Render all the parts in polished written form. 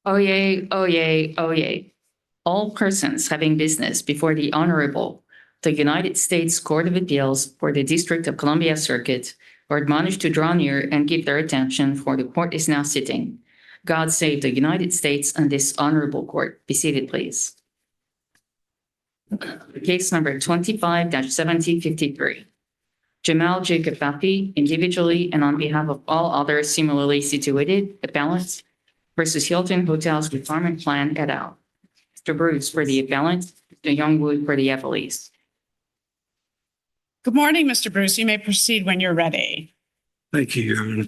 Oyez, oyez, oyez. All persons having business before the Honorable, the United States Court of Appeals for the District of Columbia Circuit are admonished to draw near and give their attention, for the court is now sitting. God save the United States and this honorable court. Be seated, please. Case number 25-1753. Jamal J. Kifafi, individually and on behalf of all others similarly situated, appellants, versus Hilton Hotels Retirement Plan et al. Mr. Bruce for the appellant, Mr. Youngwood for the appellees. Good morning, Mr. Bruce. You may proceed when you're ready. Thank you, Your Honor.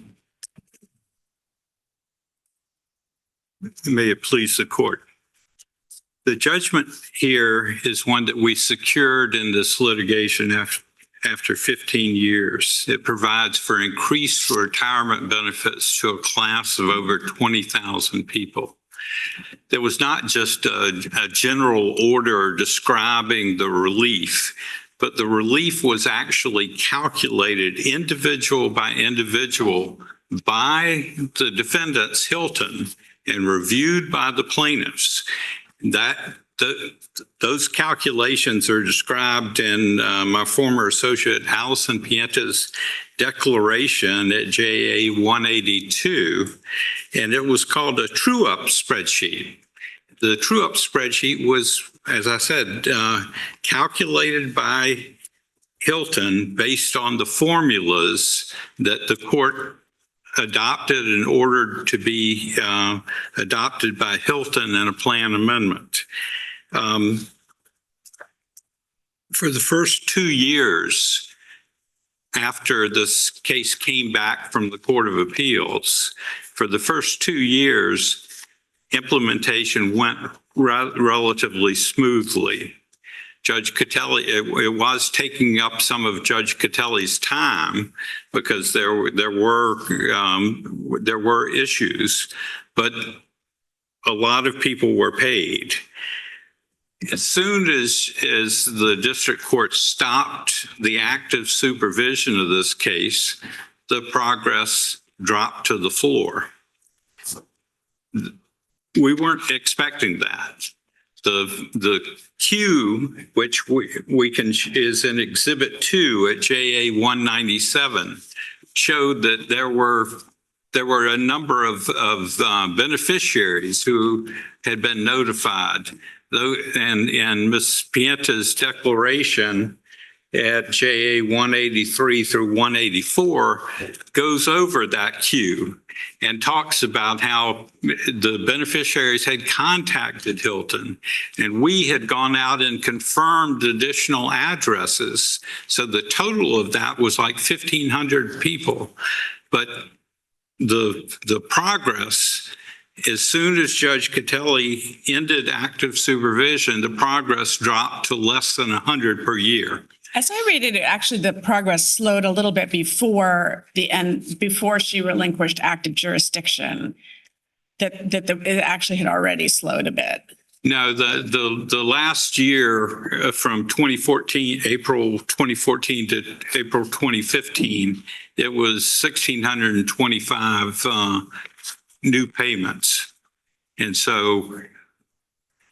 May it please the court. The judgment here is one that we secured in this litigation after 15 years. It provides for increased retirement benefits to a class of over 20,000 people. There was not just a general order describing the relief, but the relief was actually calculated individual by individual by the defendants, Hilton, and reviewed by the plaintiffs. Those calculations are described in my former associate Allison Pienta's declaration at JA 182, and it was called a true-up spreadsheet. The true-up spreadsheet was, as I said, calculated by Hilton based on the formulas that the court adopted and ordered to be adopted by Hilton in a plan amendment. For the first 2 years after this case came back from the Court of Appeals, for the first 2 years, implementation went relatively smoothly. Judge Catelli, it was taking up some of Judge Catelli's time because there were issues, but a lot of people were paid. As soon as the district court stopped the active supervision of this case, the progress dropped to the floor. We weren't expecting that. The queue, which we can is in Exhibit 2 at JA 197, showed that there were a number of beneficiaries who had been notified. And Ms. Pienta's declaration at JA 183 through 184 goes over that queue and talks about how the beneficiaries had contacted Hilton, and we had gone out and confirmed additional addresses. So the total of that was like 1,500 people. But the progress, as soon as Judge Catelli ended active supervision, the progress dropped to less than 100 per year. As I read it, actually, the progress slowed a little bit before the end, before she relinquished active jurisdiction. It actually had already slowed a bit. No, the last year from 2014, April 2014 to April 2015, it was 1,625 new payments. And so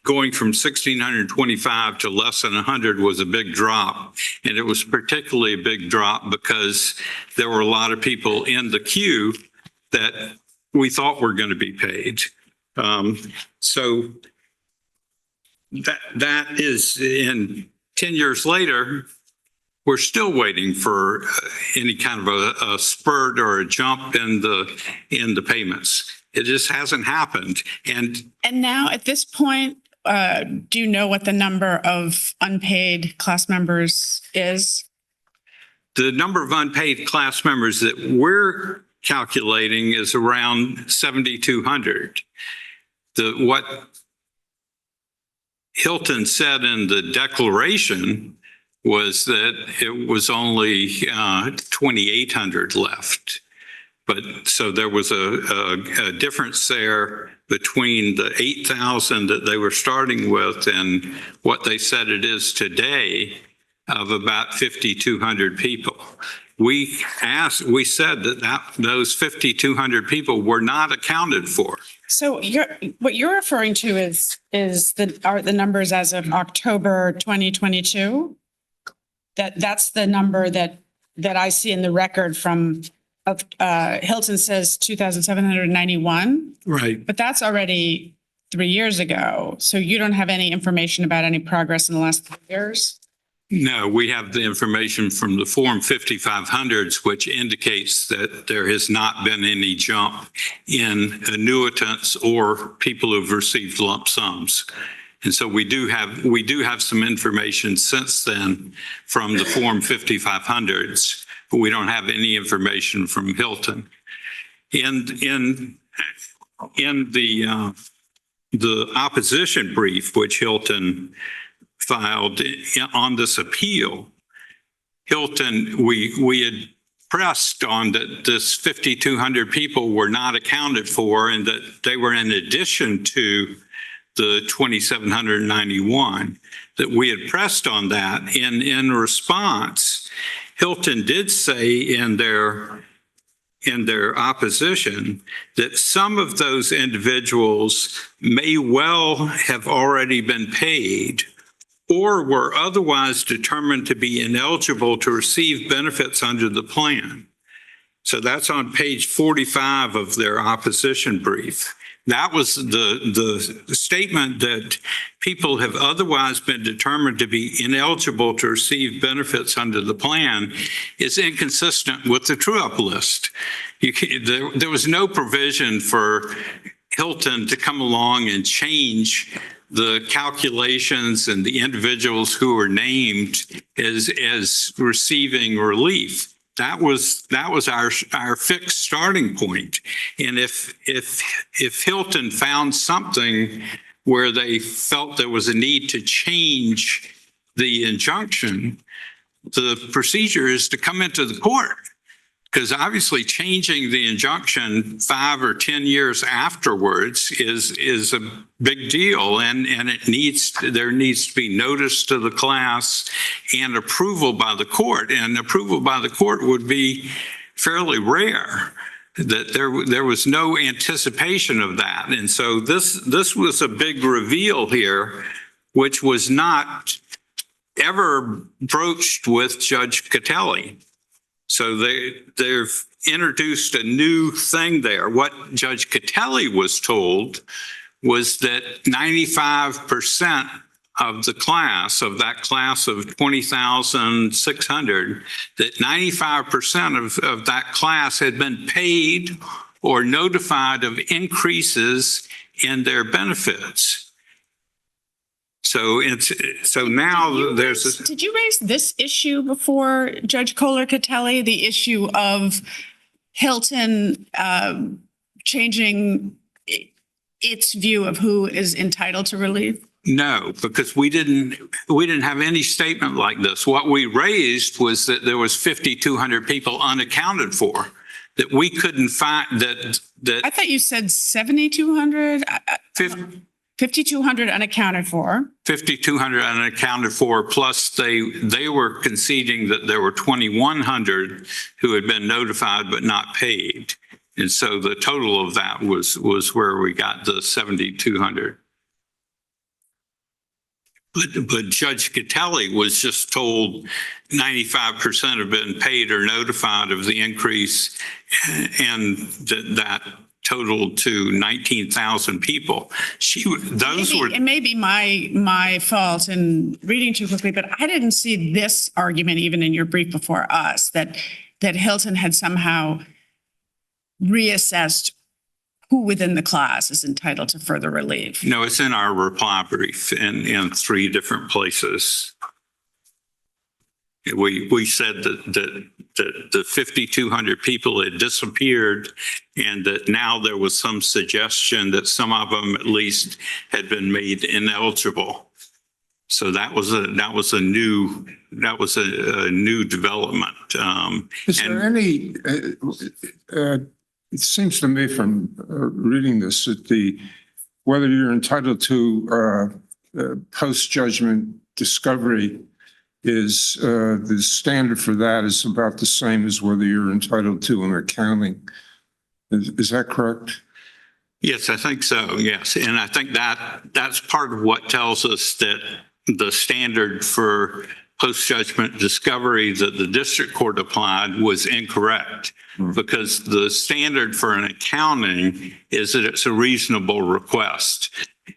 going from 1,625 to less than 100 was a big drop. And it was particularly a big drop because there were a lot of people in the queue that we thought were going to be paid. So that is, in 10 years later, we're still waiting for any kind of a spurt or a jump in the payments. It just hasn't happened. And now at this point, do you know what the number of unpaid class members is? The number of unpaid class members that we're calculating is around 7,200. What Hilton said in the declaration was that it was only 2,800 left. But so there was a difference there between the 8,000 that they were starting with and what they said it is today of about 5,200 people. we said that those 5,200 people were not accounted for. So what you're referring to are the numbers as of October 2022? That's the number that I see in the record from Hilton says 2,791, Right. but that's already 3 years ago. So you don't have any information about any progress in the last 3 years? No, we have the information from the Form 5500s, which indicates that there has not been any jump in annuitants or people who've received lump sums. And so we do have some information since then from the Form 5500s, but we don't have any information from Hilton. In the opposition brief, which Hilton filed on this appeal, Hilton, we had pressed on that this 5,200 people were not accounted for and that they were in addition to the 2,791, that we had pressed on that. And in response, Hilton did say in their opposition that some of those individuals may well have already been paid or were otherwise determined to be ineligible to receive benefits under the plan. So that's on page 45 of their opposition brief. That was the statement that people have otherwise been determined to be ineligible to receive benefits under the plan is inconsistent with the true-up list. There was no provision for Hilton to come along and change the calculations and the individuals who were named as receiving relief. That was our fixed starting point. And if Hilton found something where they felt there was a need to change the injunction, the procedure is to come into the court. Because obviously changing the injunction 5 or 10 years afterwards is a big deal, and there needs to be notice to the class and approval by the court. And approval by the court would be fairly rare. That there was no anticipation of that, and so this was a big reveal here, which was not ever broached with Judge Catelli. So they've introduced a new thing there. What Judge Catelli was told was that 95% of the class, of that class of 20,600, that 95% of that class had been paid or notified of increases in their benefits. So now there's Did you raise this issue before Judge Kohler-Catelli, the issue of Hilton changing its view of who is entitled to relief? No, because we didn't have any statement like this. What we raised was that there was 5,200 people unaccounted for, that we couldn't find that. I thought you said 7,200. 5,200 unaccounted for. 5,200 unaccounted for, plus they were conceding that there were 2,100 who had been notified but not paid. And so the total of that was where we got the 7,200. But Judge Catelli was just told 95% have been paid or notified of the increase, and that totaled to 19,000 people. It may be my fault in reading too quickly, but I didn't see this argument even in your brief before us that Hilton had somehow reassessed who within the class is entitled to further relief. No, it's in our reply brief in 3 different places. We said that the 5,200 people had disappeared, and that now there was some suggestion that some of them at least had been made ineligible. So that was a new development. Is there any? It seems to me from reading this that whether you're entitled to post-judgment discovery is the standard for that is about the same as whether you're entitled to an accounting. Is that correct? Yes, I think so. Yes. And I think that's part of what tells us that the standard for post-judgment discovery that the district court applied was incorrect, because the standard for an accounting is that it's a reasonable request,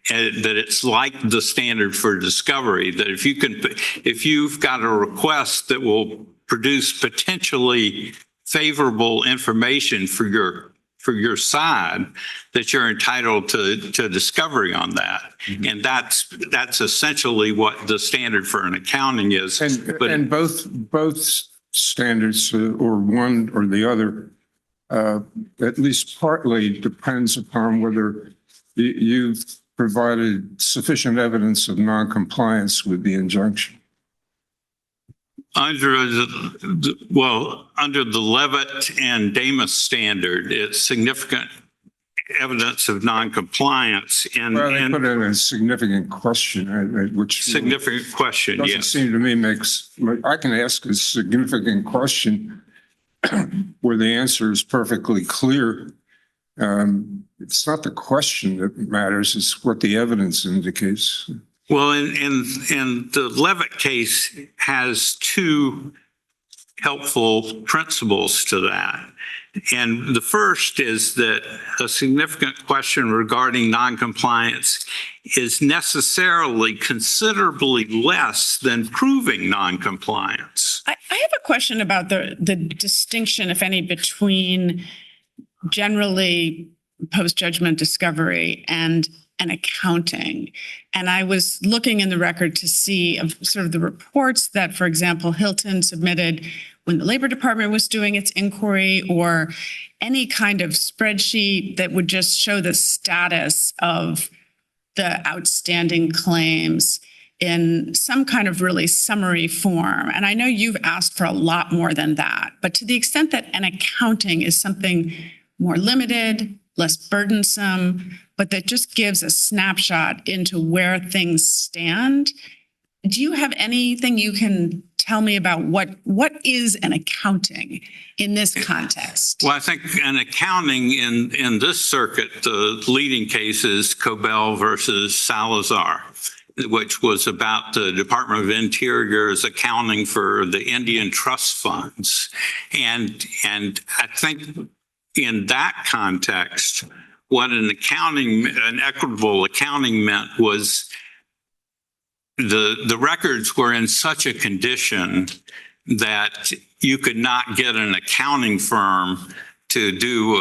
and that it's like the standard for discovery, that if you've got a request that will produce potentially favorable information for your side, that you're entitled to discovery on that. And that's essentially what the standard for an accounting is. And both standards, or one or the other, at least partly depends upon whether you've provided sufficient evidence of noncompliance with the injunction. Under the Levitt and Damas standard, it's significant evidence of noncompliance. Well, they put in a significant question, which Significant question, doesn't yes. seem to me I can ask a significant question where the answer is perfectly clear. It's not the question that matters, it's what the evidence indicates. Well, and the Levitt case has two helpful principles to that. And the first is that a significant question regarding noncompliance is necessarily considerably less than proving noncompliance. I have a question about the distinction, if any, between generally post-judgment discovery and an accounting. And I was looking in the record to see of sort of the reports that, for example, Hilton submitted when the Labor Department was doing its inquiry, or any kind of spreadsheet that would just show the status of the outstanding claims in some kind of really summary form. And I know you've asked for a lot more than that, but to the extent that an accounting is something more limited, less burdensome, but that just gives a snapshot into where things stand. Do you have anything you can tell me about what is an accounting in this context? Well, I think an accounting in this circuit, the leading case is Cobell versus Salazar, which was about the Department of Interior's accounting for the Indian trust funds. And I think in that context, what an equitable accounting meant was the records were in such a condition that you could not get an accounting firm to do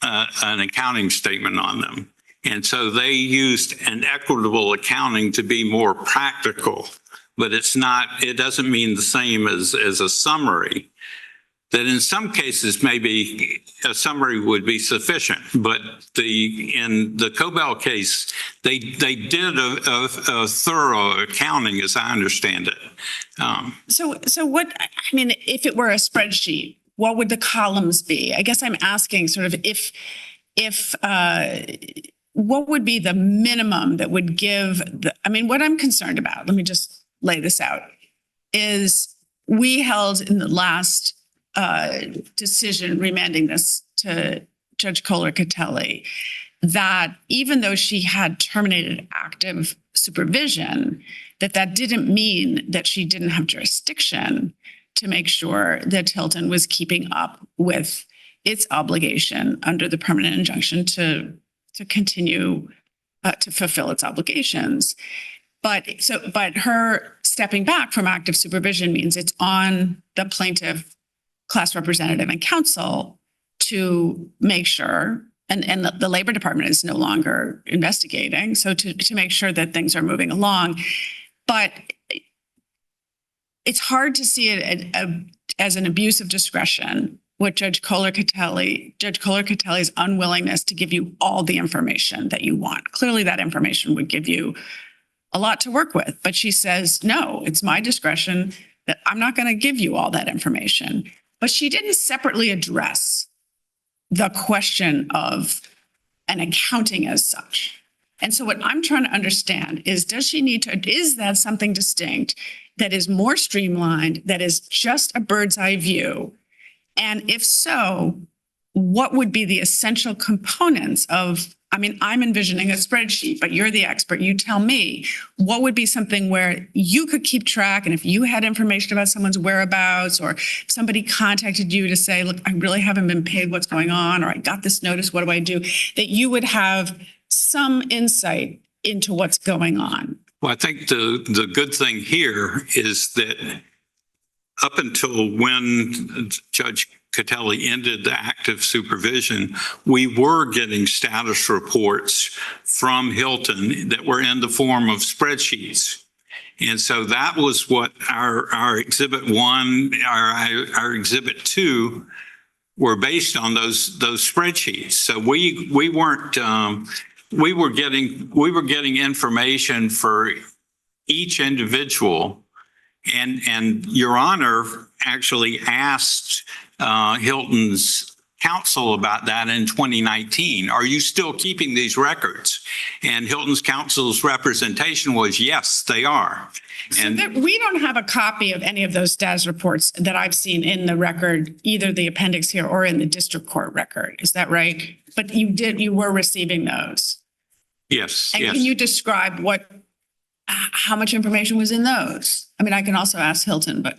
an accounting statement on them. And so they used an equitable accounting to be more practical, but it doesn't mean the same as a summary. That in some cases, maybe a summary would be sufficient, but in the Cobell case, they did a thorough accounting, as I understand it. So what, I mean, if it were a spreadsheet, what would the columns be? I guess I'm asking sort of if what would be the minimum that would give what I'm concerned about, let me just lay this out, is we held in the last decision remanding this to Judge Kohler-Catelli that even though she had terminated active supervision, that didn't mean that she didn't have jurisdiction to make sure that Hilton was keeping up with its obligation under the permanent injunction to continue to fulfill its obligations. But her stepping back from active supervision means it's on the plaintiff, class representative, and counsel to make sure, and the Labor Department is no longer investigating, so to make sure that things are moving along. But it's hard to see it as an abuse of discretion with Judge Kohler-Catelli's unwillingness to give you all the information that you want. Clearly, that information would give you a lot to work with, but she says, no, it's my discretion that I'm not going to give you all that information. But she didn't separately address the question of an accounting as such. And so what I'm trying to understand is, is that something distinct that is more streamlined, that is just a bird's eye view? And if so, what would be the essential components of, I mean, I'm envisioning a spreadsheet, but you're the expert. You tell me, what would be something where you could keep track? And if you had information about someone's whereabouts, or if somebody contacted you to say, look, I really haven't been paid, what's going on? Or I got this notice, what do I do? That you would have some insight into what's going on. Well, I think the good thing here is that up until when Judge Catelli ended the active supervision, we were getting status reports from Hilton that were in the form of spreadsheets. And so that was what our Exhibit 1, our Exhibit 2 were based on those spreadsheets. So we weren't, we were getting information for each individual. And Your Honor actually asked Hilton's counsel about that in 2019. Are you still keeping these records? And Hilton's counsel's representation was, yes, they are. And We don't have a copy of any of those status reports that I've seen in the record, either the appendix here or in the district court record. Is that right? But you were receiving those. yes, And yes. can you describe how much information was in those? I mean, I can also ask Hilton, but.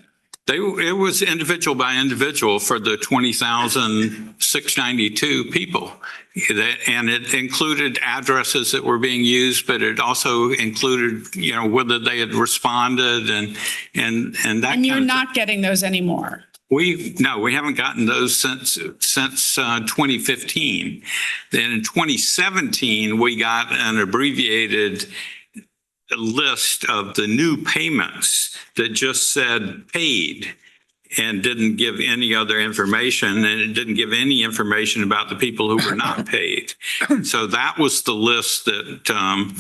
It was individual by individual for the 20,692 people. And it included addresses that were being used, but it also included, whether they had responded and that. And you're not getting those anymore. No, we haven't gotten those since 2015. Then in 2017, we got an abbreviated list of the new payments that just said paid and didn't give any other information, and it didn't give any information about the people who were not paid. So that was the list that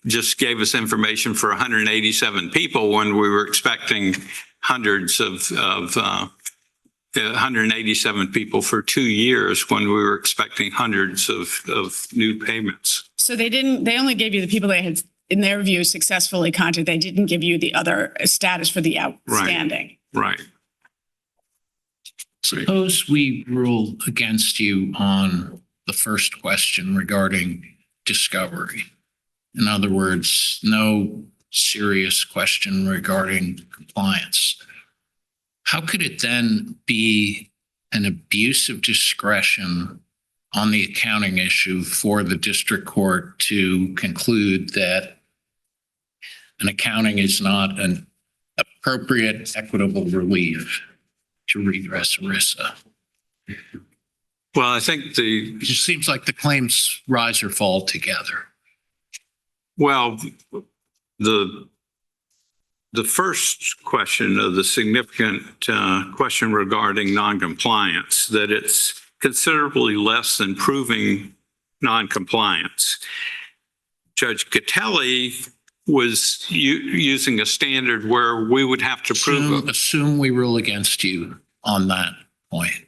just gave us information for 187 people when we were expecting hundreds of 187 people for 2 years when we were expecting hundreds of new payments. So they only gave you the people they had, in their view, successfully contacted. They didn't give you the other status for the outstanding. Right. Suppose we rule against you on the first question regarding discovery. In other words, no serious question regarding compliance. How could it then be an abuse of discretion on the accounting issue for the district court to conclude that an accounting is not an appropriate equitable relief to redress ERISA? Well, I think It just seems like the claims rise or fall together. well, the first question of the significant question regarding noncompliance, that it's considerably less than proving noncompliance. Judge Catelli was using a standard where we would have to prove it. Assume we rule against you on that point.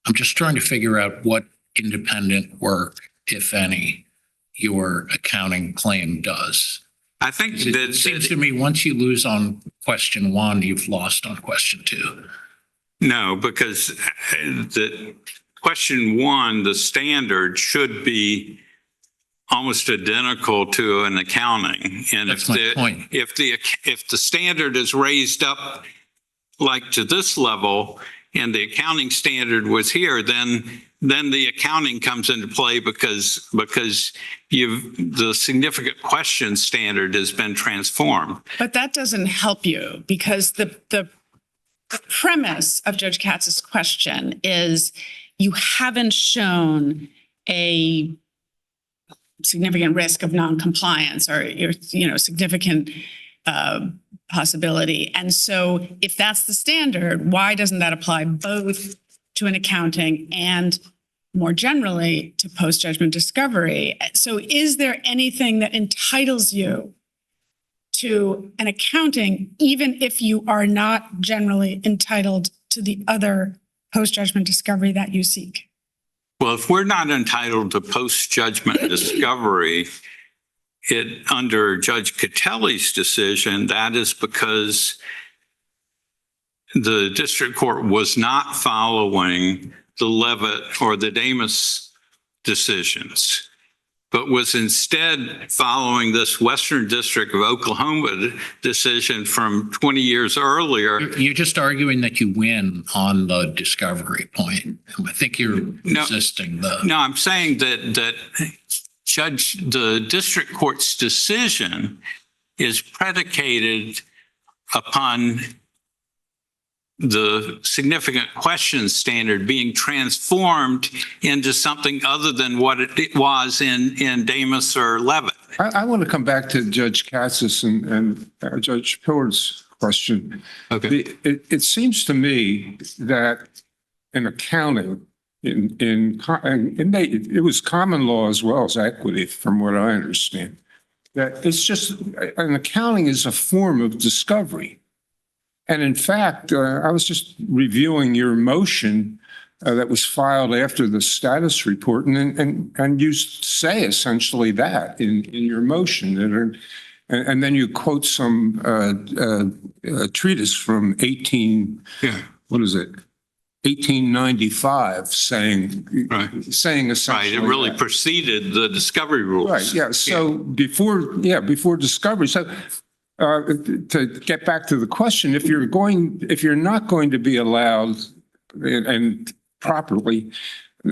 I'm just trying to figure out what independent work, if any, your accounting claim does. I think It seems to me once you lose on question 1, you've lost on question 2. No, because the question 1, the standard should be almost identical to an accounting. And That's my point. if the standard is raised up like to this level and the accounting standard was here, then the accounting comes into play because the significant question standard has been transformed. But that doesn't help you, because the premise of Judge Katz's question is you haven't shown a significant risk of noncompliance or significant possibility. And so if that's the standard, why doesn't that apply both to an accounting and more generally to post-judgment discovery? So is there anything that entitles you to an accounting, even if you are not generally entitled to the other post-judgment discovery that you seek? Well, if we're not entitled to post-judgment discovery, it under Judge Catelli's decision, that is because the district court was not following the Levitt or the Damus decisions, but was instead following this Western District of Oklahoma decision from 20 years earlier. You're just arguing that you win on the discovery point. I think you're resisting the. No, I'm saying that the district court's decision is predicated upon the significant question standard being transformed into something other than what it was in Damus or Levitt. I want to come back to Judge Katsas and Judge Pillard's question. Okay. It seems to me that in accounting, it was common law as well as equity, from what I understand, that it's just, an accounting is a form of discovery. And in fact, I was just reviewing your motion that was filed after the status report, and you say essentially that in your motion. And then you quote some treatise from 1895 saying essentially. Right, it really preceded the discovery rules. Right, yeah. So before discovery. So to get back to the question, if you're not going to be allowed and properly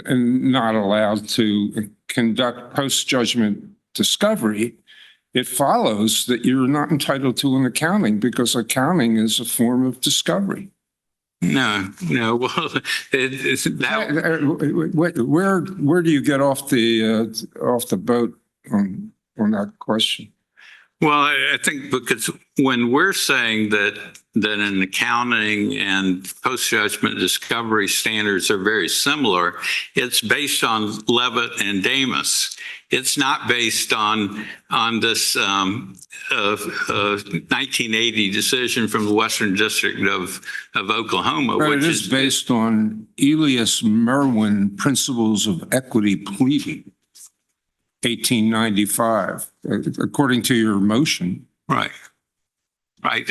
and not allowed to conduct post-judgment discovery, it follows that you're not entitled to an accounting, because accounting is a form of discovery. No. Well, Where do you get off the boat on that question? Well, I think because when we're saying that an accounting and post-judgment discovery standards are very similar, it's based on Levitt and Damus. It's not based on this 1980 decision from the Western District of Oklahoma, But which it is based on Elias Merwin Principles of Equity Pleading, 1895, according to your motion. Right.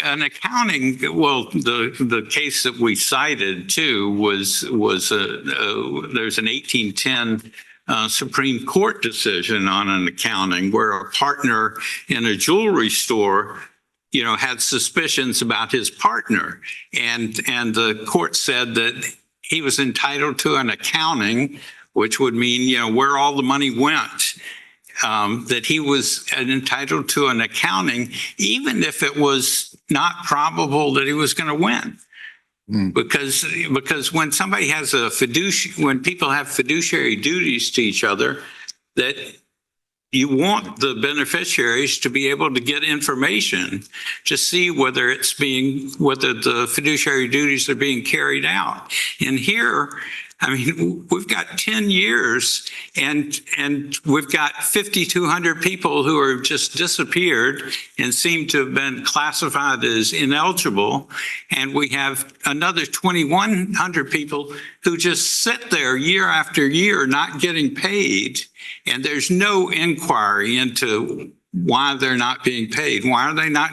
An accounting, well, the case that we cited too was there's an 1810 Supreme Court decision on an accounting where a partner in a jewelry store, had suspicions about his partner, and the court said that he was entitled to an accounting, which would mean, where all the money went. That he was entitled to an accounting, even if it was not probable that he was going to win. Because when somebody has when people have fiduciary duties to each other, that you want the beneficiaries to be able to get information to see whether the fiduciary duties are being carried out. And here, we've got 10 years and we've got 5,200 people who are just disappeared and seem to have been classified as ineligible. And we have another 2,100 people who just sit there year after year not getting paid. And there's no inquiry into why they're not being paid. Why are they not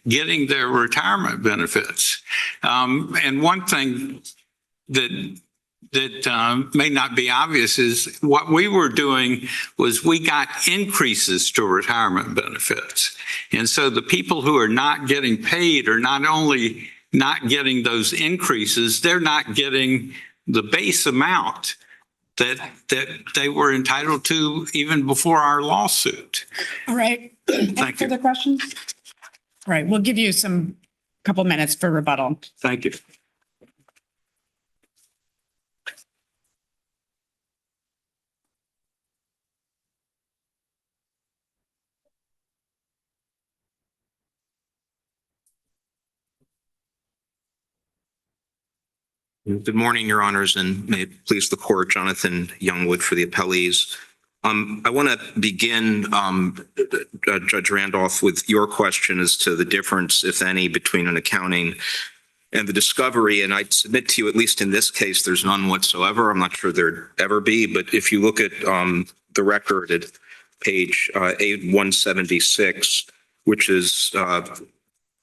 getting their retirement benefits? And one thing that may not be obvious is what we were doing was we got increases to retirement benefits. And so the people who are not getting paid are not only not getting those increases, they're not getting the base amount that they were entitled to even before our lawsuit. All right. Thank Any you. further questions? All right, we'll give you couple minutes for rebuttal. Thank you. Good morning, Your Honors, and may it please the court, Jonathan Youngwood for the appellees. I want to begin, Judge Randolph, with your question as to the difference, if any, between an accounting and the discovery. And I'd submit to you, at least in this case, there's none whatsoever. I'm not sure there'd ever be. But if you look at the record at page A176, which is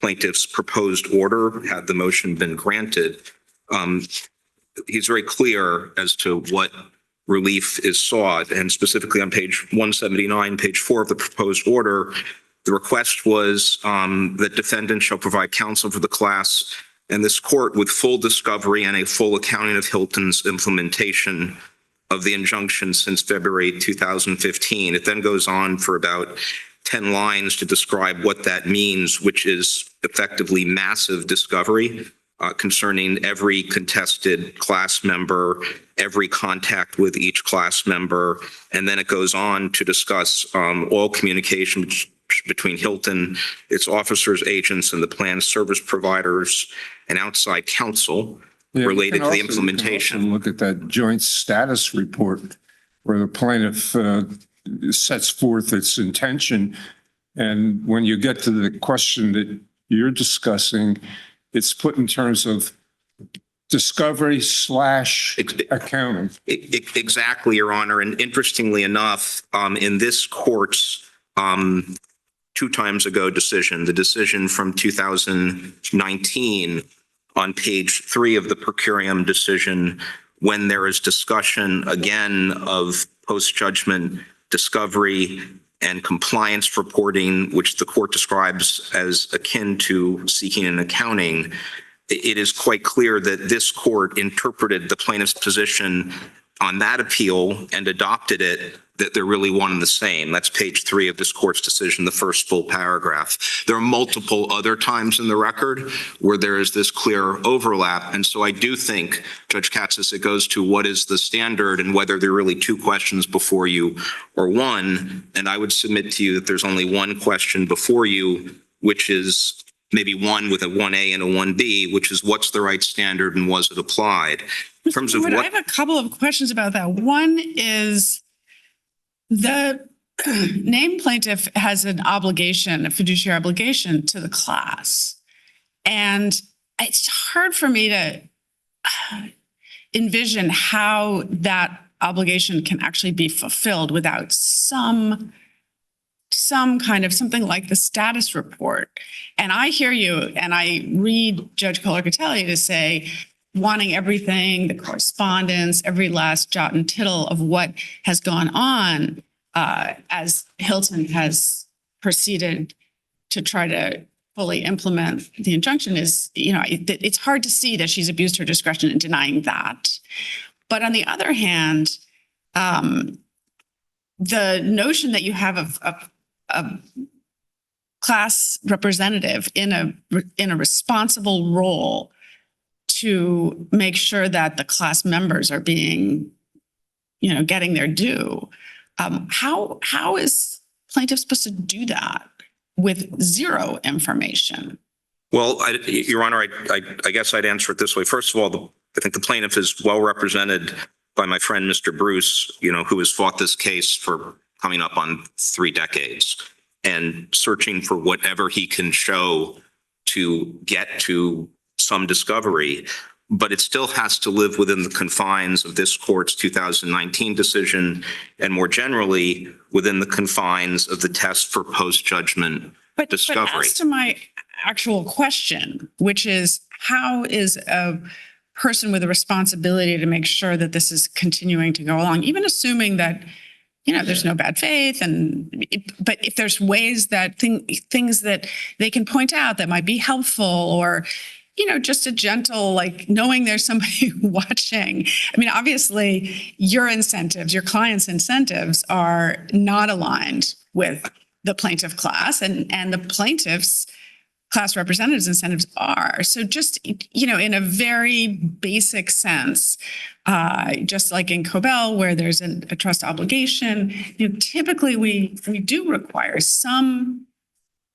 plaintiff's proposed order, had the motion been granted, he's very clear as to what relief is sought. And specifically on page 179, page 4 of the proposed order, the request was that defendants shall provide counsel for the class and this court with full discovery and a full accounting of Hilton's implementation of the injunction since February 2015. It then goes on for about 10 lines to describe what that means, which is effectively massive discovery concerning every contested class member, every contact with each class member. And then it goes on to discuss all communication between Hilton, its officers, agents, and the plan service providers and outside counsel related to the implementation. You can also look at that joint status report where the plaintiff sets forth its intention. And when you get to the question that you're discussing, it's put in terms of discovery / accounting. Exactly, Your Honor. And interestingly enough, in this court's 2 times ago decision, the decision from 2019, on page 3 of the per curiam decision, when there is discussion again of post-judgment discovery and compliance reporting, which the court describes as akin to seeking an accounting, it is quite clear that this court interpreted the plaintiff's position on that appeal and adopted it, that they're really one and the same. That's page 3 of this court's decision, the first full paragraph. There are multiple other times in the record where there is this clear overlap. And so I do think, Judge Katsas, it goes to what is the standard and whether there are really 2 questions before you or 1. And I would submit to you that there's only 1 question before you, which is maybe 1 with a 1A and a 1B, which is what's the right standard and was it applied? In terms of I what, have a couple of questions about that. One is the named plaintiff has an obligation, a fiduciary obligation to the class. And it's hard for me to envision how that obligation can actually be fulfilled without some kind of something like the status report. And I hear you, and I read Judge Collar-Catelli to say, wanting everything, the correspondence, every last jot and tittle of what has gone on as Hilton has proceeded to try to fully implement the injunction is, it's hard to see that she's abused her discretion in denying that. But on the other hand, the notion that you have a class representative in a responsible role to make sure that the class members are being, getting their due. How is plaintiff supposed to do that with 0 information? well, Your Honor, I guess I'd answer it this way. First of all, I think the plaintiff is well represented by my friend, Mr. Bruce, who has fought this case for coming up on 3 decades and searching for whatever he can show to get to some discovery, but it still has to live within the confines of this court's 2019 decision and more generally within the confines of the test for post-judgment discovery. But as to my actual question, which is how is a person with a responsibility to make sure that this is continuing to go along, even assuming that there's no bad faith, but if there's ways that things that they can point out that might be helpful, or just a gentle, like knowing there's somebody watching. I mean, obviously your client's incentives are not aligned with the plaintiff class, and the plaintiff's class representatives' incentives are. So just, in a very basic sense, just like in Cobell, where there's a trust obligation, typically we do require some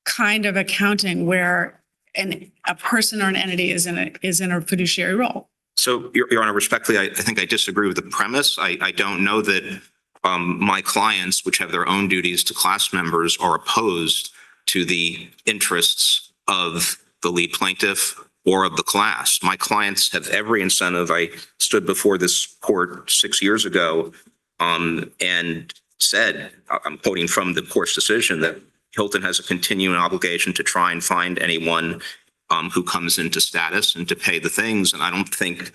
kind of accounting where a person or an entity is in a fiduciary role. So, Your Honor, respectfully, I think I disagree with the premise. I don't know that my clients, which have their own duties to class members, are opposed to the interests of the lead plaintiff or of the class. My clients have every incentive. I stood before this court 6 years ago and said, I'm quoting from the court's decision, that Hilton has a continuing obligation to try and find anyone who comes into status and to pay the things. And I don't think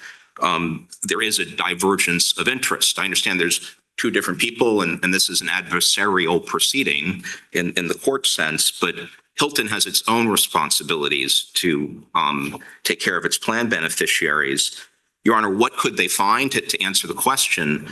there is a divergence of interest. I understand there's two different people, and this is an adversarial proceeding in the court sense, but Hilton has its own responsibilities to take care of its plan beneficiaries. Your Honor, what could they find? To answer the question,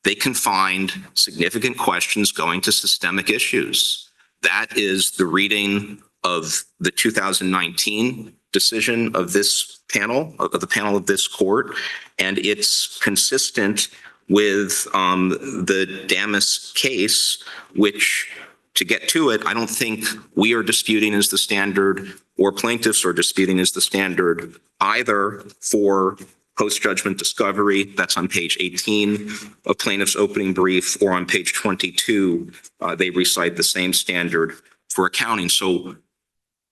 they can find significant questions going to systemic issues. That is the reading of the 2019 decision of this panel, of the panel of this court, and it's consistent with the Damas case, which, to get to it, I don't think we are disputing is the standard, or plaintiffs are disputing is the standard, either for post-judgment discovery, that's on page 18 of plaintiff's opening brief, or on page 22, they recite the same standard for accounting. So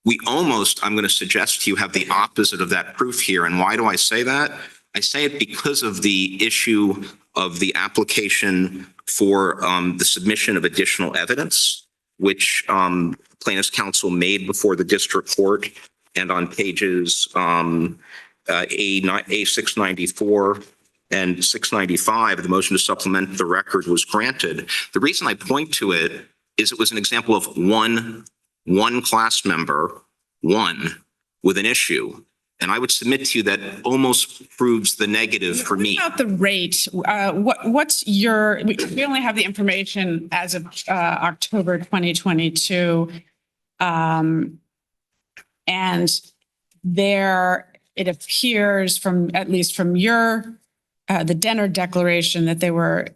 we almost, I'm going to suggest to you, have the opposite of that proof here. And why do I say that? I say it because of the issue of the application for the submission of additional evidence, which plaintiff's counsel made before the district court, and on pages A694 and 695, the motion to supplement the record was granted. The reason I point to it is it was an example of one class member, with an issue. And I would submit to you that almost proves the negative for me. What about the rate? What's your, we only have the information as of October 2022. And there, it appears from, at least from your, the Denner declaration, that there were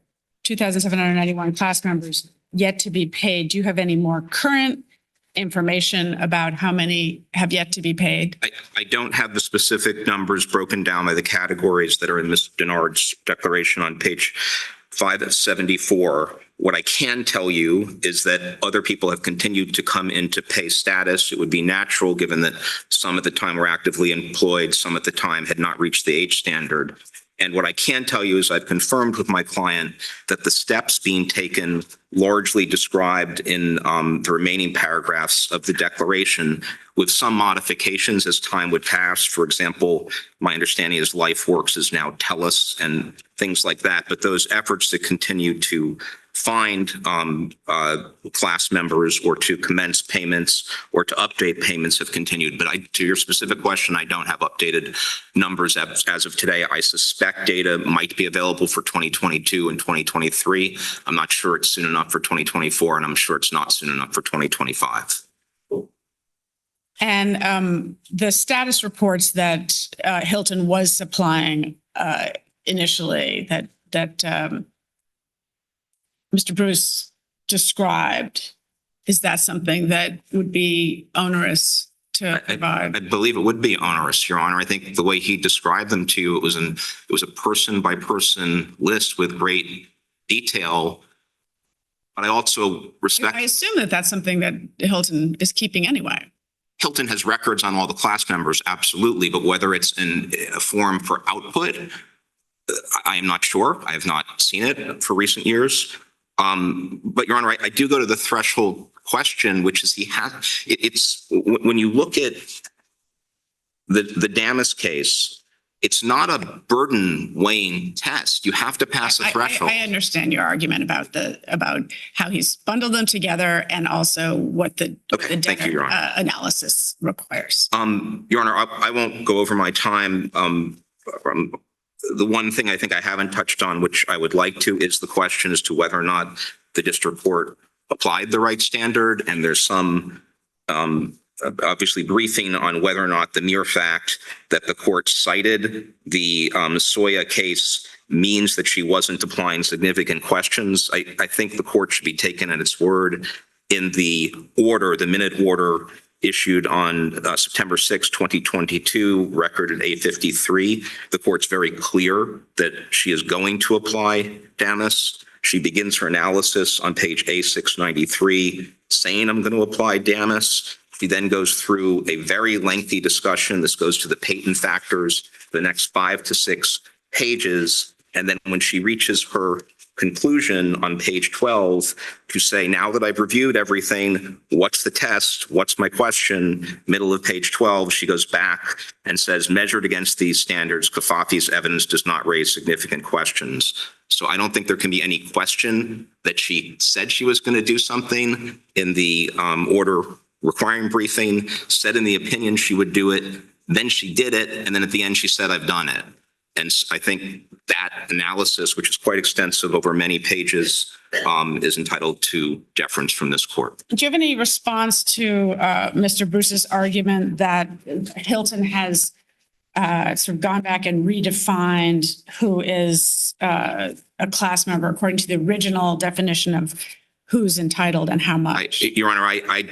2,791 class members yet to be paid. Do you have any more current information about how many have yet to be paid? I don't have the specific numbers broken down by the categories that are in Ms. Denard's declaration on page 574. What I can tell you is that other people have continued to come into pay status. It would be natural, given that some at the time were actively employed, some at the time had not reached the age standard. And what I can tell you is I've confirmed with my client that the steps being taken, largely described in the remaining paragraphs of the declaration, with some modifications as time would pass. For example, my understanding is LifeWorks is now TELUS and things like that. But those efforts to continue to find class members, or to commence payments, or to update payments have continued. But to your specific question, I don't have updated numbers as of today. I suspect data might be available for 2022 and 2023. I'm not sure it's soon enough for 2024, and I'm sure it's not soon enough for 2025. And the status reports that Hilton was supplying initially, that Mr. Bruce described, is that something that would be onerous to provide? I believe it would be onerous, Your Honor. I think the way he described them to you, it was a person by person list with great detail. But I also respect. I assume that that's something that Hilton is keeping anyway. Hilton has records on all the class members, absolutely. But whether it's in a form for output, I am not sure. I have not seen it for recent years. But Your Honor, I do go to the threshold question, which is it's when you look at the Damas case, it's not a burden weighing test. You have to pass a threshold. I understand your argument about how he's bundled them together, and also what the Thank you, Your Honor. Analysis requires. Your Honor, I won't go over my time. The one thing I think I haven't touched on, which I would like to, is the question as to whether or not the district court applied the right standard. And there's some obviously briefing on whether or not the mere fact that the court cited the Soya case means that she wasn't applying significant questions. I think the court should be taken at its word. In the order, the minute order issued on September 6, 2022, record at 853. The court's very clear that she is going to apply Damas. She begins her analysis on page A693, saying, I'm going to apply Damas. She then goes through a very lengthy discussion. This goes to the patent factors, the next 5 to 6 pages. And then when she reaches her conclusion on page 12 to say, now that I've reviewed everything, what's the test? What's my question? Middle of page 12, she goes back and says, measured against these standards, Kifafi's evidence does not raise significant questions. So I don't think there can be any question that she said she was going to do something in the order requiring briefing, said in the opinion she would do it, then she did it, and then at the end she said, I've done it. And I think that analysis, which is quite extensive over many pages, is entitled to deference from this court. Do you have any response to Mr. Bruce's argument that Hilton has sort of gone back and redefined who is a class member according to the original definition of who's entitled and how much? Your Honor, I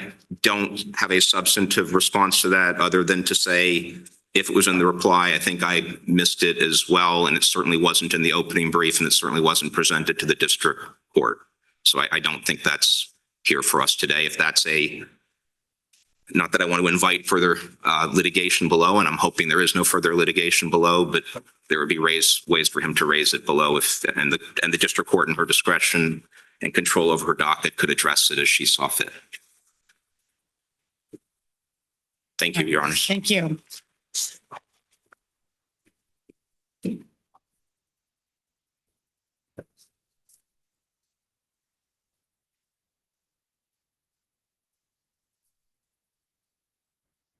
don't have a substantive response to that other than to say, if it was in the reply, I think I missed it as well. And it certainly wasn't in the opening brief, and it certainly wasn't presented to the district court. So I don't think that's here for us today. If that's not that I want to invite further litigation below, and I'm hoping there is no further litigation below, but there would be ways for him to raise it below and the district court in her discretion and control over her docket could address it as she saw fit. Thank you, Your Honor. Thank you.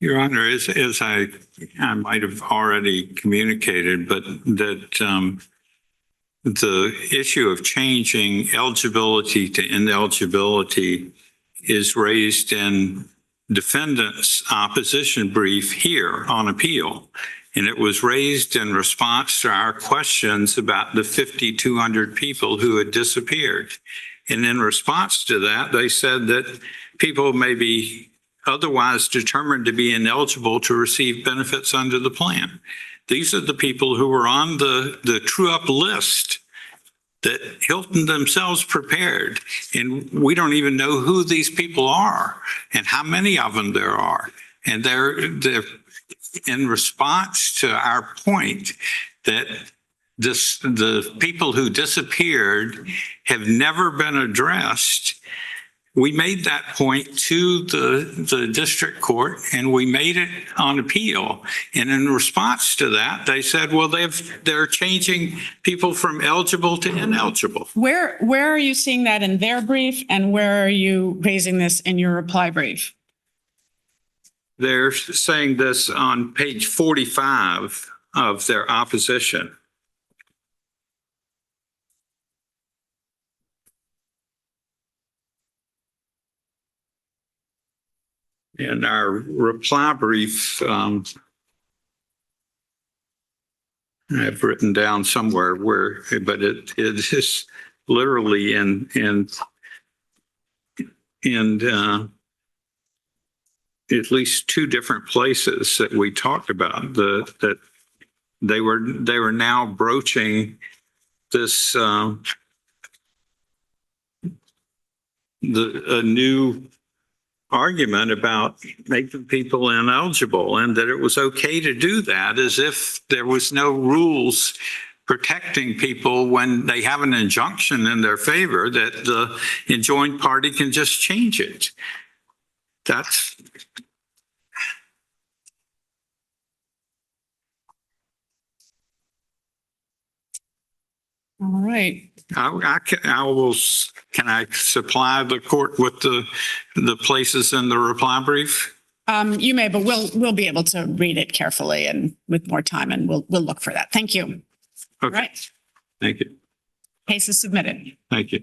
Your Honor, as I might have already communicated, but that the issue of changing eligibility to ineligibility is raised in defendant's opposition brief here on appeal. And it was raised in response to our questions about the 5,200 people who had disappeared. And in response to that, they said that people may be otherwise determined to be ineligible to receive benefits under the plan. These are the people who were on the true-up list that Hilton themselves prepared. And we don't even know who these people are and how many of them there are. And they're in response to our point that the people who disappeared have never been addressed. We made that point to the district court, and we made it on appeal. And in response to that, they said, well, they're changing people from eligible to ineligible. Where are you seeing that in their brief, and where are you raising this in your reply brief? They're saying this on page 45 of their opposition. In our reply brief, I've written down somewhere but it is literally in at least two different places that we talked about that they were now broaching this a new argument about making people ineligible, and that it was okay to do that as if there was no rules protecting people when they have an injunction in their favor that the enjoined party can just change it. That's All right. Can I supply the court with the places in the reply brief? You may, but we'll be able to read it carefully and with more time, and we'll look for that. Thank you. All Okay. right. Thank you. Case is submitted. Thank you.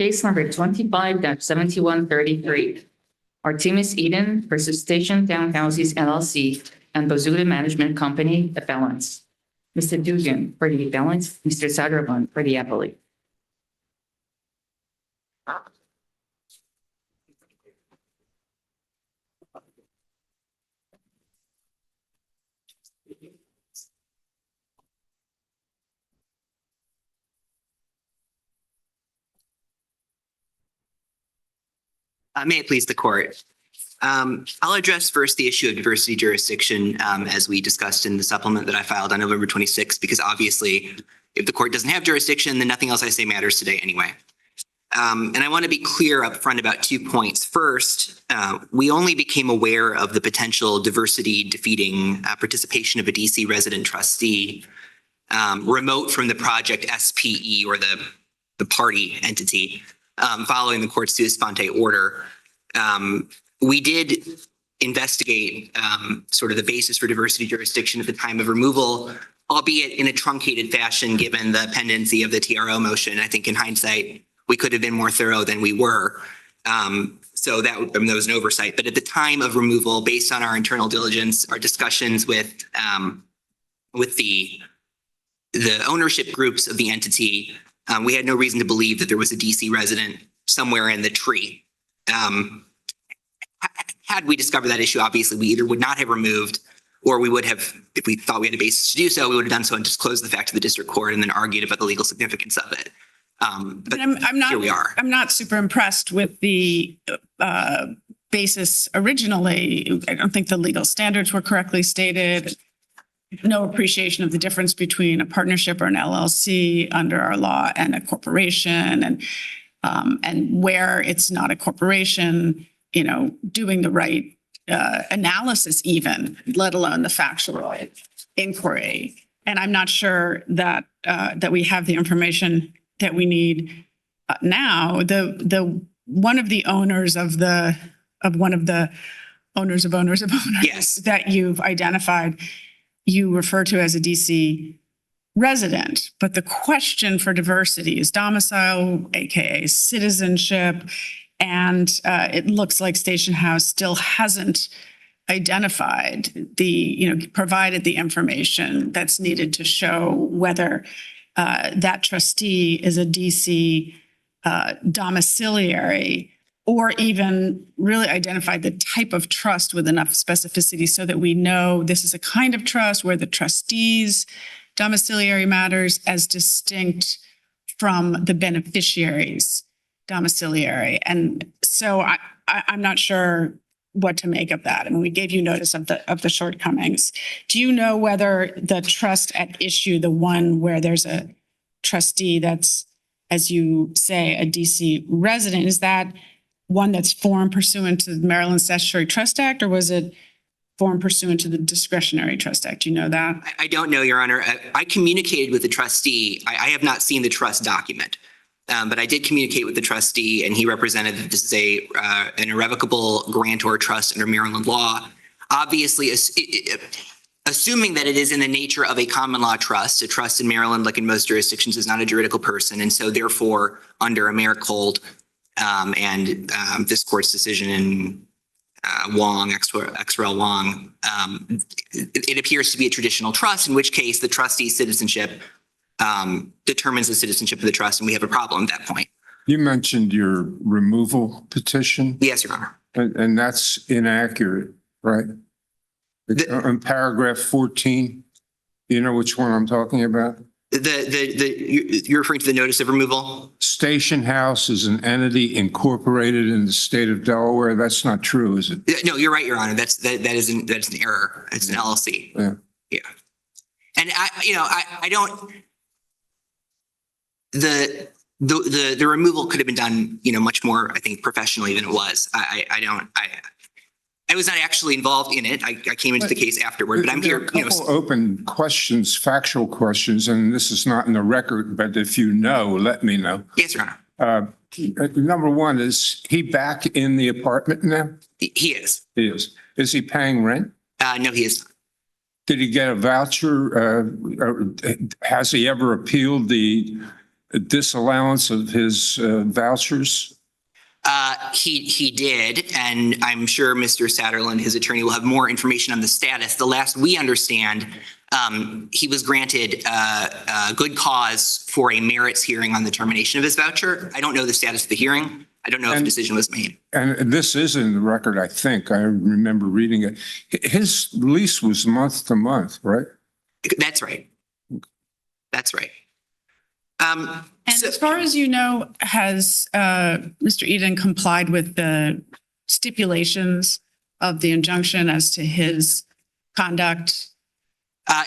Case number 25-7133. Artemus Eden versus Station Townhouses LLC and Bazuda Management Company, appellants. Mr. Dugan for the appellants, Mr. Satterlund for the appellate. May it please the court. I'll address first the issue of diversity jurisdiction as we discussed in the supplement that I filed on November 26th, because obviously if the court doesn't have jurisdiction, then nothing else I say matters today anyway. And I want to be clear up front about 2 points. First, we only became aware of the potential diversity defeating participation of a DC resident trustee remote from the project SPE, or the party entity, following the court's sua sponte order. We did investigate sort of the basis for diversity jurisdiction at the time of removal, albeit in a truncated fashion given the pendency of the TRO motion. I think in hindsight, we could have been more thorough than we were. So that was an oversight. But at the time of removal, based on our internal diligence, our discussions with the ownership groups of the entity, we had no reason to believe that there was a DC resident somewhere in the tree. Had we discovered that issue, obviously we either would not have removed, or we would have, if we thought we had a basis to do so, we would have done so and disclosed the fact to the district court and then argued about the legal significance of it. But here we are. I'm not super impressed with the basis originally. I don't think the legal standards were correctly stated. No appreciation of the difference between a partnership or an LLC under our law and a corporation, and where it's not a corporation, doing the right analysis even, let alone the factual inquiry. And I'm not sure that we have the information that we need now. The one of the owners of one of the owners of owners of owners, Yes, that you've identified, you refer to as a DC resident, but the question for diversity is domicile, AKA citizenship. And it looks like Station House still hasn't identified provided the information that's needed to show whether that trustee is a DC domiciliary, or even really identified the type of trust with enough specificity so that we know this is a kind of trust where the trustee's domiciliary matters as distinct from the beneficiary's domiciliary. And so I'm not sure what to make of that. I mean, we gave you notice of the shortcomings. Do you know whether the trust at issue, the one where there's a trustee that's, as you say, a DC resident, is that one that's formed pursuant to the Maryland Statutory Trust Act, or was it formed pursuant to the Discretionary Trust Act? Do you know that? I don't know, Your Honor. I communicated with the trustee. I have not seen the trust document, but I did communicate with the trustee, and he represented that this is an irrevocable grantor trust under Maryland law. Obviously, assuming that it is in the nature of a common law trust, a trust in Maryland, like in most jurisdictions, is not a juridical person. And so therefore, under Americold and this court's decision in Wong, XRL Wong, it appears to be a traditional trust, in which case the trustee's citizenship determines the citizenship of the trust, and we have a problem at that point. You mentioned your removal petition. Yes, Your Honor. And that's inaccurate, right? In paragraph 14, you know which one I'm talking about? You're referring to the notice of removal? Station House is an entity incorporated in the state of Delaware. That's not true, is it? No, you're right, Your Honor. That's an error. It's an LLC. Yeah. Yeah. And I don't. The removal could have been done, much more, I think, professionally than it was. I was not actually involved in it. I came into the case afterward, but I'm There here. are a couple open questions, factual questions, and this is not in the record, but if you know, let me know. Yes, Your Honor. Number one, is he back in the apartment now? He is. He is. Is he paying rent? No, he is. Did he get a voucher? Has he ever appealed the disallowance of his vouchers? He did, and I'm sure Mr. Satterland, his attorney, will have more information on the status. The last we understand, he was granted good cause for a merits hearing on the termination of his voucher. I don't know the status of the hearing. I don't know if a decision was made. And this is in the record, I think. I remember reading it. His lease was month to month, right? That's right. That's right. And as far as you know, has Mr. Eden complied with the stipulations of the injunction as to his conduct?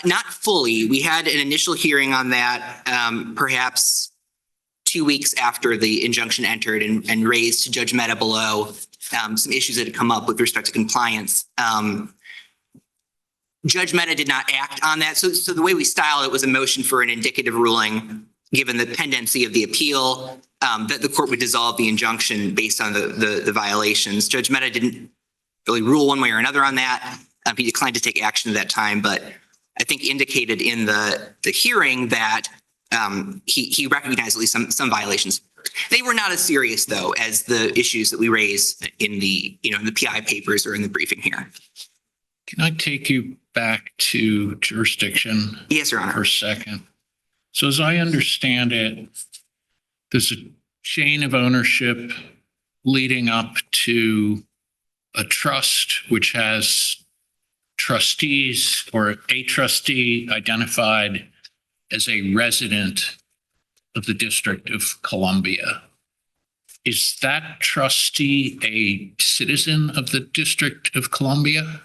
Not fully. We had an initial hearing on that, perhaps 2 weeks after the injunction entered, and raised to Judge Mehta below some issues that had come up with respect to compliance. Judge Mehta did not act on that. So the way we styled it was a motion for an indicative ruling, given the pendency of the appeal, that the court would dissolve the injunction based on the violations. Judge Mehta didn't really rule one way or another on that. He declined to take action at that time, but I think indicated in the hearing that he recognized at least some violations. They were not as serious, though, as the issues that we raised in the in the PI papers or in the briefing here. Can I take you back to jurisdiction? Yes, Your Honor. For a second. So as I understand it, there's a chain of ownership leading up to a trust which has trustees or a trustee identified as a resident of the District of Columbia. Is that trustee a citizen of the District of Columbia?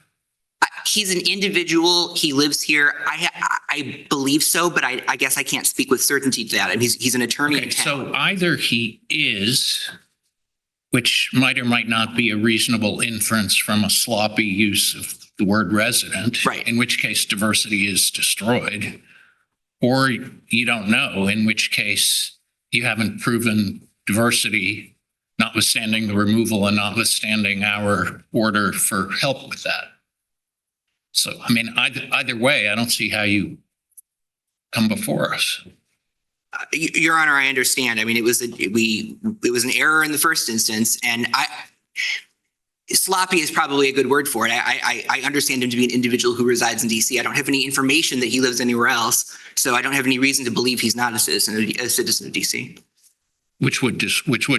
He's an individual. He lives here. I believe so, but I guess I can't speak with certainty to that. And he's an attorney in town. So either he is, which might or might not be a reasonable inference from a sloppy use of the word resident, right? In which case diversity is destroyed, or you don't know, in which case you haven't proven diversity, notwithstanding the removal and notwithstanding our order for help with that. So, I mean, either way, I don't see how you come before us. Your Honor, I understand. I mean, it was an error in the first instance, and sloppy is probably a good word for it. I understand him to be an individual who resides in DC. I don't have any information that he lives anywhere else, so I don't have any reason to believe he's not a citizen of DC. Which would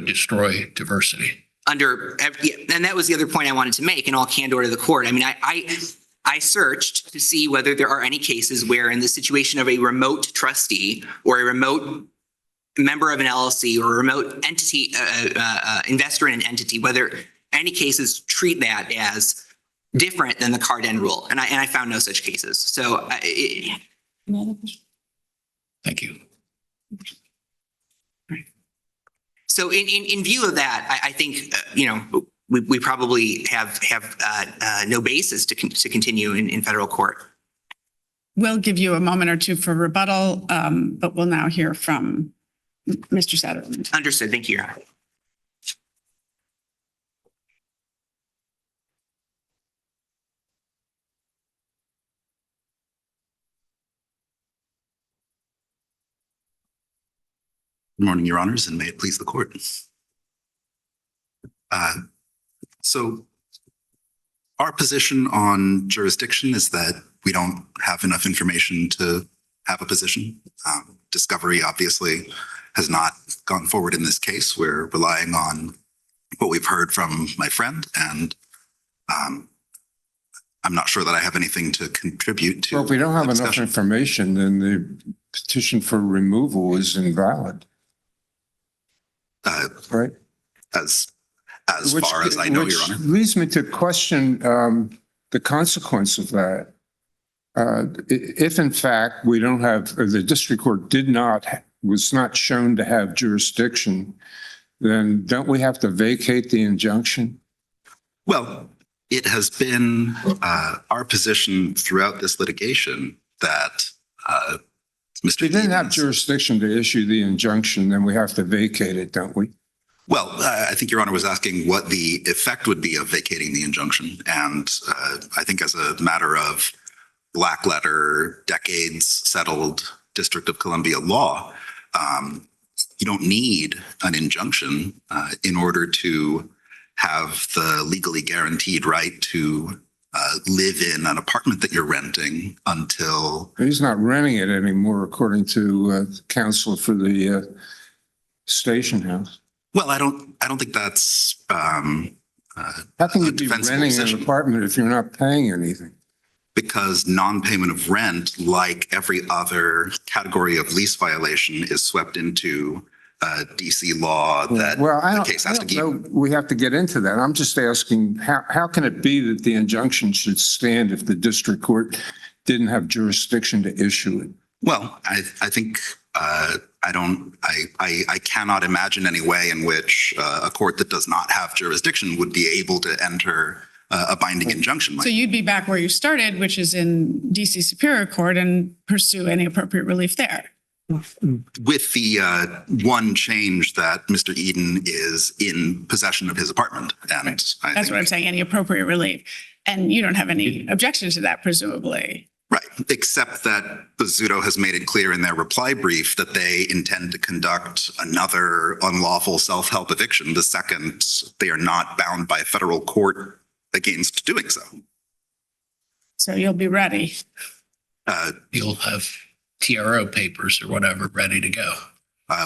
destroy diversity. And that was the other point I wanted to make in all candor to the court. I mean, I searched to see whether there are any cases where in the situation of a remote trustee or a remote member of an LLC or a remote entity, investor in an entity, whether any cases treat that as different than the Carden rule. And I found no such cases. So Thank you. So in view of that, I think, we probably have no basis to continue in federal court. We'll give you a moment or two for rebuttal, but we'll now hear from Mr. Satterland. Understood. Thank you, Your Honor. Good morning, Your Honors, and may it please the court. So our position on jurisdiction is that we don't have enough information to have a position. Discovery obviously has not gone forward in this case. We're relying on what we've heard from my friend, and I'm not sure that I have anything to contribute to. Well, if we don't have the enough discussion. information, then the petition for removal is invalid, right? As far as I know, Your Honor. Which leads me to question the consequence of that. If in fact we don't have, or the district court was not shown to have jurisdiction, then don't we have to vacate the injunction? Well, it has been our position throughout this litigation that Mr. We didn't have Edens- jurisdiction to issue the injunction, then we have to vacate it, don't we? Well, I think Your Honor was asking what the effect would be of vacating the injunction. And I think as a matter of black letter, decades settled District of Columbia law, you don't need an injunction in order to have the legally guaranteed right to live in an apartment that you're renting until. He's not renting it anymore, according to counsel for the station house. Well, I don't think that's How can you a be defensible renting position. an apartment if you're not paying anything? because non-payment of rent, like every other category of lease violation, is swept into DC law that Well, I the don't, case I has to don't keep. know, we have to get into that. I'm just asking, how can it be that the injunction should stand if the district court didn't have jurisdiction to issue it? Well, I think I cannot imagine any way in which a court that does not have jurisdiction would be able to enter a binding injunction. So you'd be back where you started, which is in DC Superior Court, and pursue any appropriate relief there. With the one change that Mr. Eden is in possession of his apartment. And I That's think, what I'm saying, any appropriate relief. And you don't have any objection to that, presumably. right, except that Bozzuto has made it clear in their reply brief that they intend to conduct another unlawful self-help eviction the second they are not bound by a federal court against doing so. So you'll be ready. You'll have TRO papers or whatever ready to go.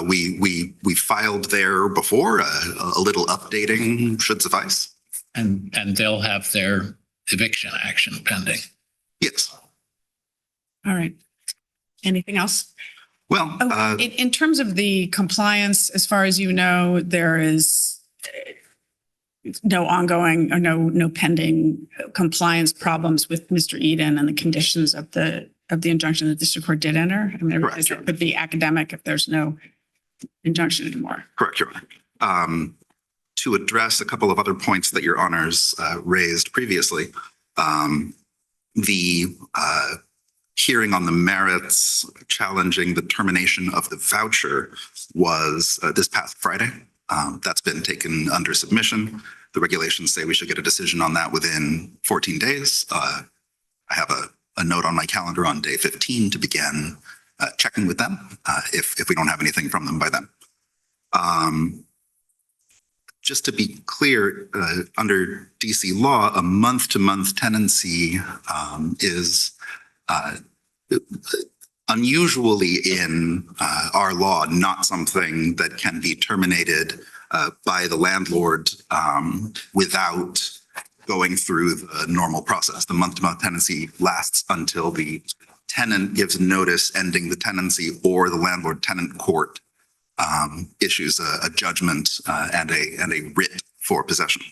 We filed there before, a little updating should suffice. And they'll have their eviction action pending. Yes. All right. Anything else? Well, Oh, in terms of the compliance, as far as you know, there is no ongoing or no pending compliance problems with Mr. Eden and the conditions of the injunction the district court did enter? I mean, I realize Correct. it could be academic if there's no injunction anymore. correct, Your Honor. To address a couple of other points that Your Honors raised previously, the hearing on the merits challenging the termination of the voucher was this past Friday. That's been taken under submission. The regulations say we should get a decision on that within 14 days. I have a note on my calendar on day 15 to begin checking with them if we don't have anything from them by then. Just to be clear, under DC law, a month-to-month tenancy is unusually in our law, not something that can be terminated by the landlord without going through the normal process. The month-to-month tenancy lasts until the tenant gives notice ending the tenancy or the landlord-tenant court issues a judgment and a writ for possession.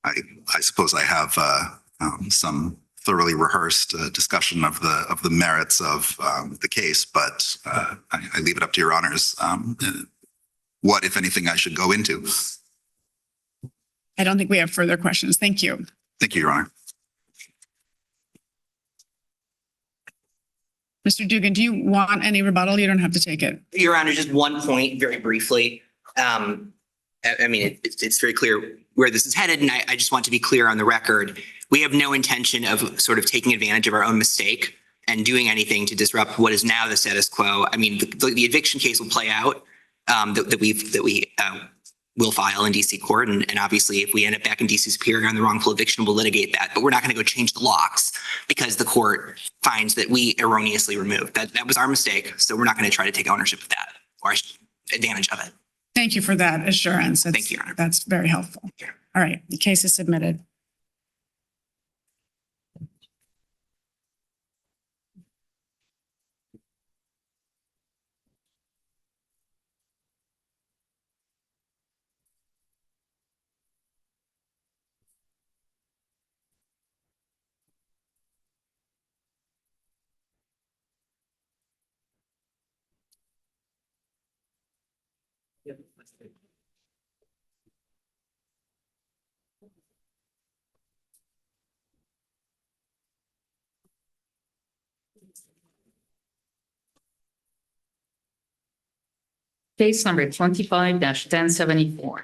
I suppose I have some thoroughly rehearsed discussion of the merits of the case, but I leave it up to Your Honors what, if anything, I should go into. I don't think we have further questions. Thank you. Thank you, Your Honor. Mr. Dugan, do you want any rebuttal? You don't have to take it. Your Honor, just one point very briefly. I mean, it's very clear where this is headed, and I just want to be clear on the record. We have no intention of sort of taking advantage of our own mistake and doing anything to disrupt what is now the status quo. I mean, the eviction case will play out that we will file in DC court, and obviously, if we end up back in DC Superior on the wrongful eviction, we'll litigate that. But we're not going to go change the locks because the court finds that we erroneously removed. That was our mistake, so we're not going to try to take ownership of that or advantage of it. Thank you for that assurance. Thank you, Your Honor. That's very helpful. All right, the case is submitted. Case number 25-1074.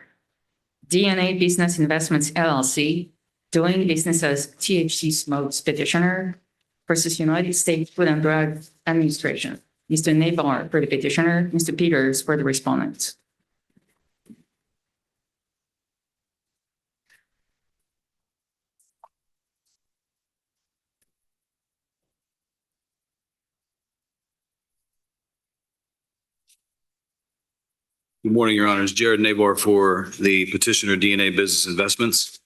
DNA Business Investments LLC, doing business as THC Smokes petitioner versus United States Food and Drug Administration. Mr. Navar for the petitioner, Mr. Peters for the respondent. Good morning, Your Honors. Jared Nabor for the petitioner DNA Business Investments.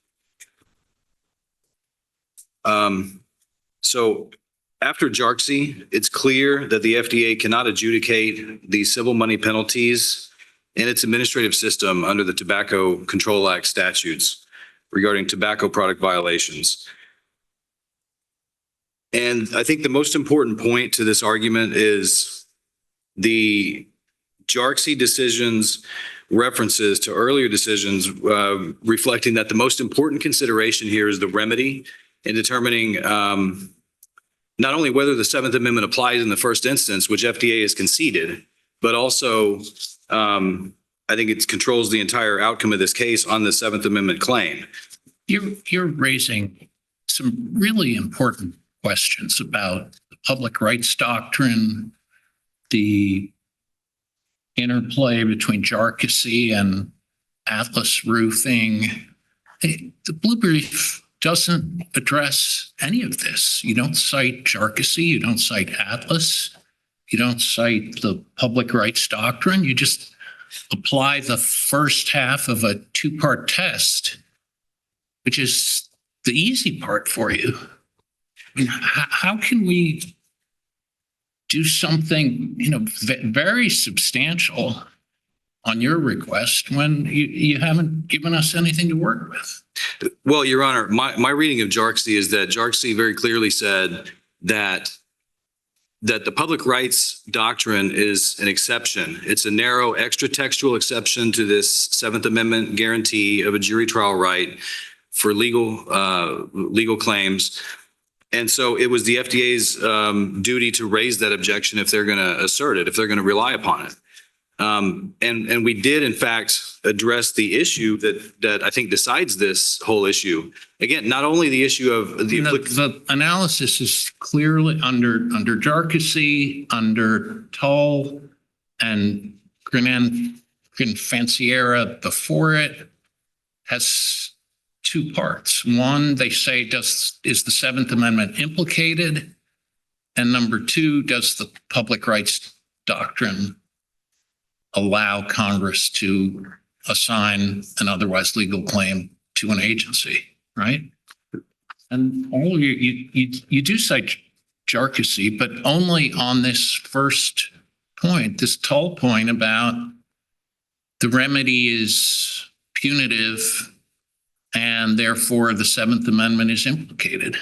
So after JARCSI, it's clear that the FDA cannot adjudicate the civil money penalties in its administrative system under the Tobacco Control Act statutes regarding tobacco product violations. And I think the most important point to this argument is the JARCSI decisions references to earlier decisions reflecting that the most important consideration here is the remedy in determining not only whether the Seventh Amendment applies in the first instance, which FDA has conceded, but also I think it controls the entire outcome of this case on the Seventh Amendment claim. You're raising some really important questions about the public rights doctrine, the interplay between JARCSI and Atlas Roofing. The blue brief doesn't address any of this. You don't cite JARCSI, you don't cite Atlas, you don't cite the public rights doctrine. You just apply the first half of a two-part test, which is the easy part for you. I mean, how can we do something, very substantial on your request when you haven't given us anything to work with? Well, Your Honor, my reading of JARCSI is that JARCSI very clearly said that the public rights doctrine is an exception. It's a narrow extra-textual exception to this Seventh Amendment guarantee of a jury trial right for legal claims. And so it was the FDA's duty to raise that objection if they're going to assert it, if they're going to rely upon it. And we did, in fact, address the issue that I think decides this whole issue. Again, not only the issue of the analysis is clearly under JARCSI, under Tull and Fanciera before it, has two parts. One, they say, is the Seventh Amendment implicated? And number two, does the public rights doctrine allow Congress to assign an otherwise legal claim to an agency, right? And all you do cite JARCSI, but only on this first point, this Tull point about the remedy is punitive and therefore the Seventh Amendment is implicated.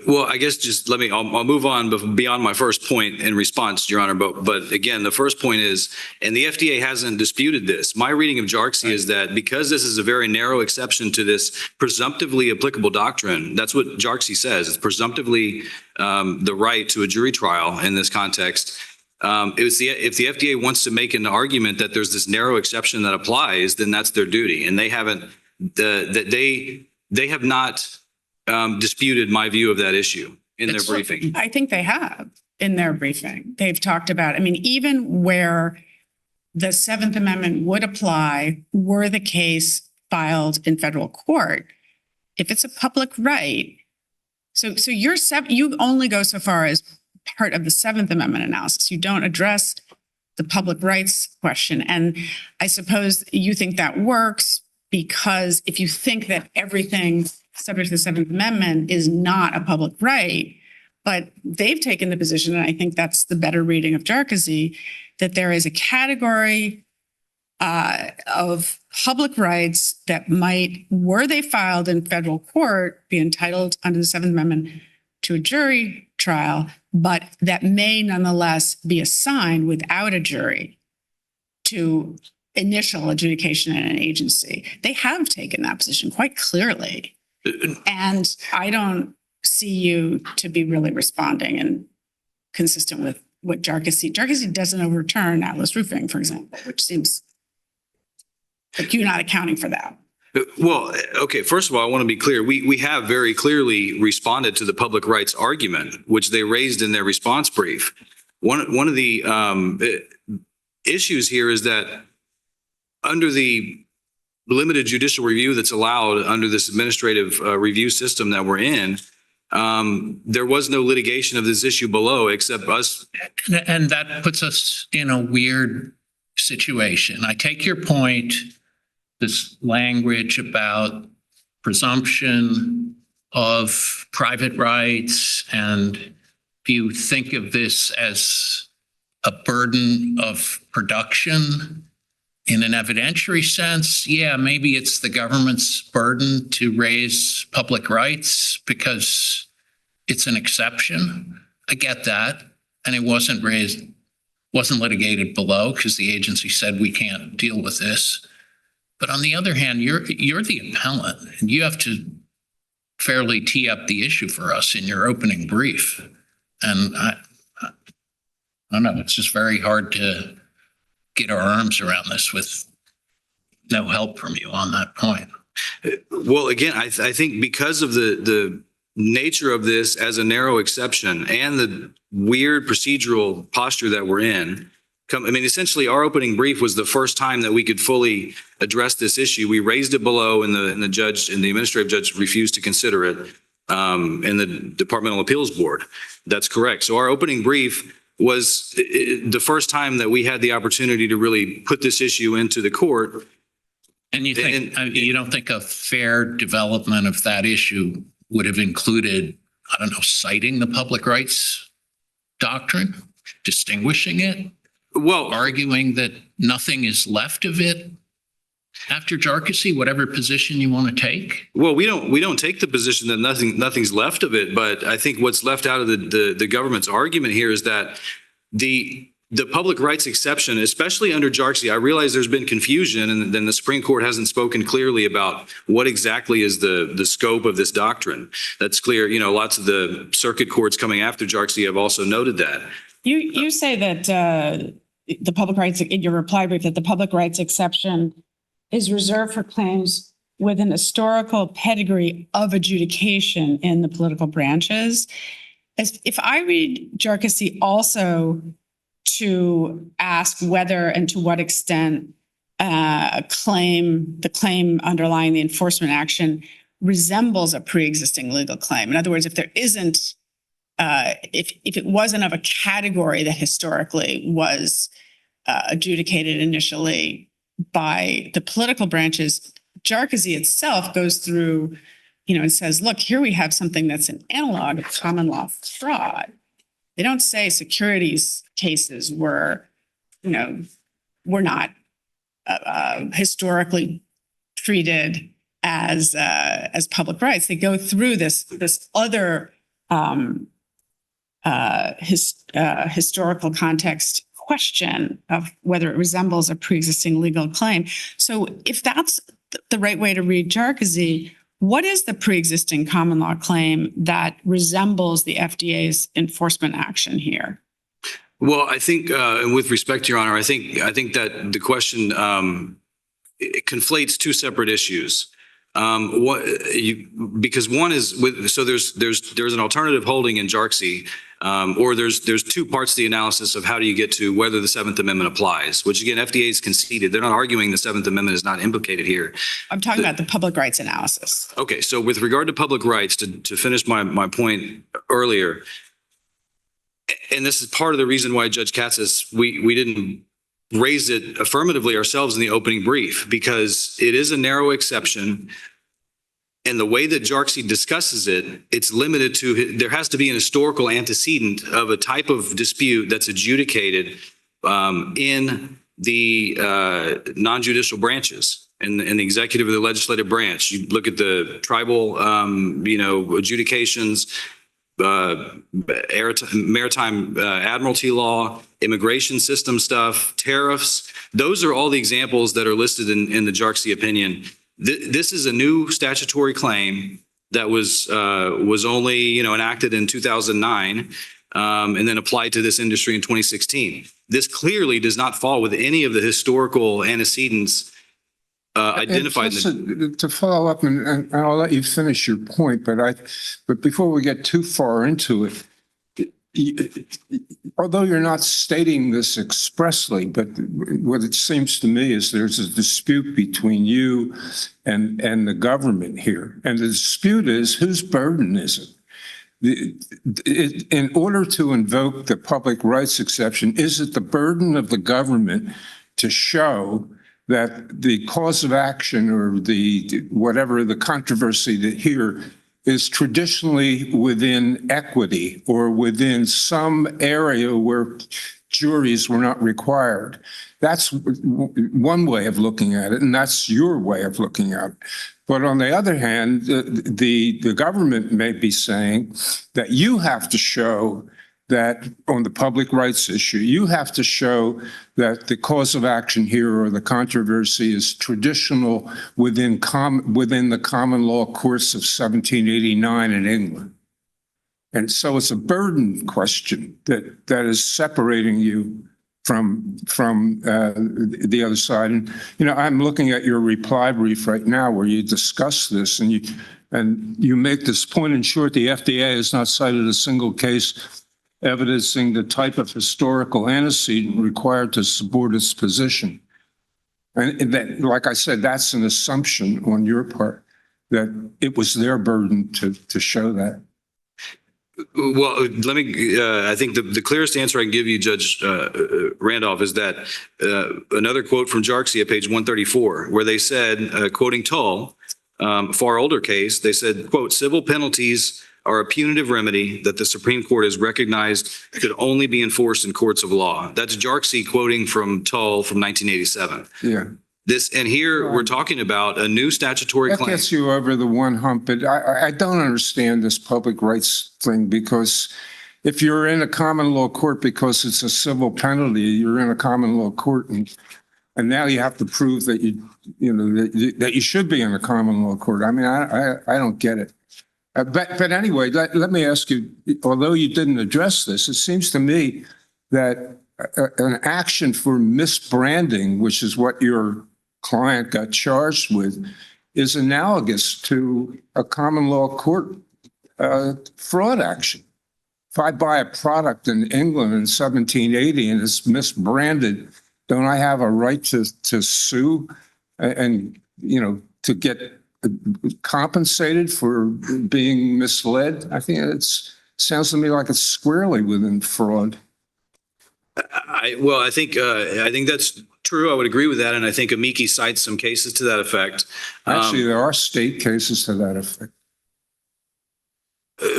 Well, I guess I'll move on beyond my first point in response, Your Honor. But again, the first point is, and the FDA hasn't disputed this. My reading of JARCSI is that because this is a very narrow exception to this presumptively applicable doctrine, that's what JARCSI says. It's presumptively the right to a jury trial in this context. If the FDA wants to make an argument that there's this narrow exception that applies, then that's their duty. And they haven't, they have not disputed my view of that issue in their briefing. I think they have in their briefing. They've talked about, even where the Seventh Amendment would apply were the case filed in federal court, if it's a public right. So you only go so far as part of the Seventh Amendment analysis. You don't address the public rights question. And I suppose you think that works because if you think that everything subject to the Seventh Amendment is not a public right, but they've taken the position, and I think that's the better reading of JARCSI, that there is a category of public rights that might, were they filed in federal court, be entitled under the Seventh Amendment to a jury trial, but that may nonetheless be assigned without a jury to initial adjudication in an agency. They have taken that position quite clearly. And I don't see you to be really responding and consistent with what JARCSI doesn't overturn Atlas Roofing, for example, which seems like you're not accounting for that. Well, okay, first of all, I want to be clear. We have very clearly responded to the public rights argument, which they raised in their response brief. One of the issues here is that under the limited judicial review that's allowed under this administrative review system that we're in, there was no litigation of this issue below except us. And that puts us in a weird situation. I take your point, this language about presumption of private rights, and if you think of this as a burden of production in an evidentiary sense, yeah, maybe it's the government's burden to raise public rights because it's an exception. I get that. And it wasn't litigated below because the agency said we can't deal with this. But on the other hand, you're the appellant and you have to fairly tee up the issue for us in your opening brief. And I don't know, it's just very hard to get our arms around this with no help from you on that point. Well, again, I think because of the nature of this as a narrow exception and the weird procedural posture that we're in, essentially our opening brief was the first time that we could fully address this issue. We raised it below and the administrative judge refused to consider it in the Departmental Appeals Board. That's correct. So our opening brief was the first time that we had the opportunity to really put this issue into the court. And you don't think a fair development of that issue would have included, I don't know, citing the public rights doctrine, distinguishing it? Well, arguing that nothing is left of it after Jarkissi, whatever position you want to take? Well, we don't take the position that nothing's left of it, but I think what's left out of the government's argument here is that the public rights exception, especially under Jarkissi, I realize there's been confusion and then the Supreme Court hasn't spoken clearly about what exactly is the scope of this doctrine. That's clear. You know, lots of the circuit courts coming after Jarkissi have also noted that. You say that the public rights, in your reply brief, that the public rights exception is reserved for claims with an historical pedigree of adjudication in the political branches. If I read Jarkissi also to ask whether and to what extent the claim underlying the enforcement action resembles a pre-existing legal claim. In other words, if there isn't, if it wasn't of a category that historically was adjudicated initially by the political branches, Jarkissi itself goes through, and says, look, here we have something that's an analog of common law fraud. They don't say securities cases were not historically treated as public rights. They go through this other historical context question of whether it resembles a pre-existing legal claim. So if that's the right way to read Jarkissi, what is the pre-existing common law claim that resembles the FDA's enforcement action here? Well, I think, with respect to Your Honor, I think that the question it conflates two separate issues. Because one is there's an alternative holding in Jarkissi, or there's two parts to the analysis of how do you get to whether the Seventh Amendment applies, which again, FDA's conceded. They're not arguing the Seventh Amendment is not implicated here. I'm talking about the public rights analysis. Okay, so with regard to public rights, to finish my point earlier, and this is part of the reason why Judge Katsas, we didn't raise it affirmatively ourselves in the opening brief, because it is a narrow exception. And the way that Jarkissi discusses it, it's limited to, there has to be an historical antecedent of a type of dispute that's adjudicated in the non-judicial branches, in the executive or the legislative branch. You look at the tribal, adjudications, maritime admiralty law, immigration system stuff, tariffs. Those are all the examples that are listed in the Jarkissi opinion. This is a new statutory claim that was only enacted in 2009 and then applied to this industry in 2016. This clearly does not fall with any of the historical antecedents identified. Just to follow up, and I'll let you finish your point, but before we get too far into it, although you're not stating this expressly, but what it seems to me is there's a dispute between you and the government here. And the dispute is, whose burden is it? In order to invoke the public rights exception, is it the burden of the government to show that the cause of action or whatever the controversy that here is traditionally within equity or within some area where juries were not required? That's one way of looking at it, and that's your way of looking at it. But on the other hand, the government may be saying that you have to show that on the public rights issue, you have to show that the cause of action here or the controversy is traditional within the common law courts of 1789 in England. And so it's a burden question that is separating you from the other side. And, I'm looking at your reply brief right now where you discuss this and you make this point. In short, the FDA has not cited a single case evidencing the type of historical antecedent required to support its position. And that, like I said, that's an assumption on your part that it was their burden to show that. Well, I think the clearest answer I can give you, Judge Randolph, is that another quote from JARCSI at page 134, where they said, quoting Tull, far older case, they said, quote, civil penalties are a punitive remedy that the Supreme Court has recognized could only be enforced in courts of law. That's JARCSI quoting from Tull from 1987. Yeah. And here we're talking about a new statutory That claim. gets you over the one hump, but I don't understand this public rights thing, because if you're in a common law court because it's a civil penalty, you're in a common law court, and now you have to prove that that you should be in a common law court. I mean, I don't get it. But anyway, let me ask you, although you didn't address this, it seems to me that an action for misbranding, which is what your client got charged with, is analogous to a common law court fraud action. If I buy a product in England in 1780 and it's misbranded, don't I have a right to sue and, to get compensated for being misled? I think sounds to me like it's squarely within fraud. I think that's true. I would agree with that. And I think Amici cites some cases to that effect. Actually, there are state cases to that effect.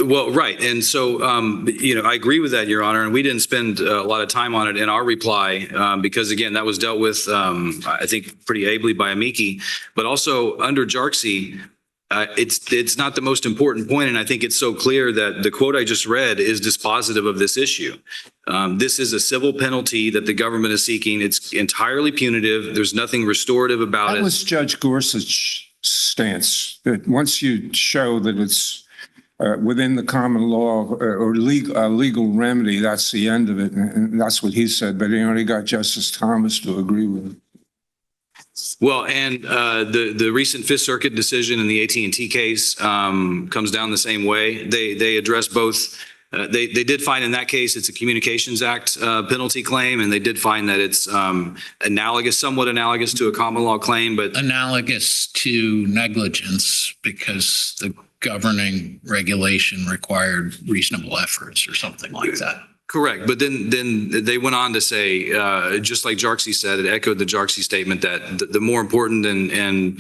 Well, right. And so, I agree with that, Your Honor. And we didn't spend a lot of time on it in our reply because, again, that was dealt with, I think, pretty ably by Amici. But also under JARCSI, it's not the most important point. And I think it's so clear that the quote I just read is dispositive of this issue. This is a civil penalty that the government is seeking. It's entirely punitive. There's nothing restorative about it. That was Judge Gorsuch's stance, that once you show that it's within the common law or legal remedy, that's the end of it. And that's what he said, but he only got Justice Thomas to agree with it. Well, and the recent Fifth Circuit decision in the AT&T case comes down the same way. They address both. They did find in that case it's a Communications Act penalty claim, and they did find that it's somewhat analogous to a common law claim, but analogous to negligence because the governing regulation required reasonable efforts or something like that. correct. But then they went on to say, just like JARCSI said, it echoed the JARCSI statement that the more important and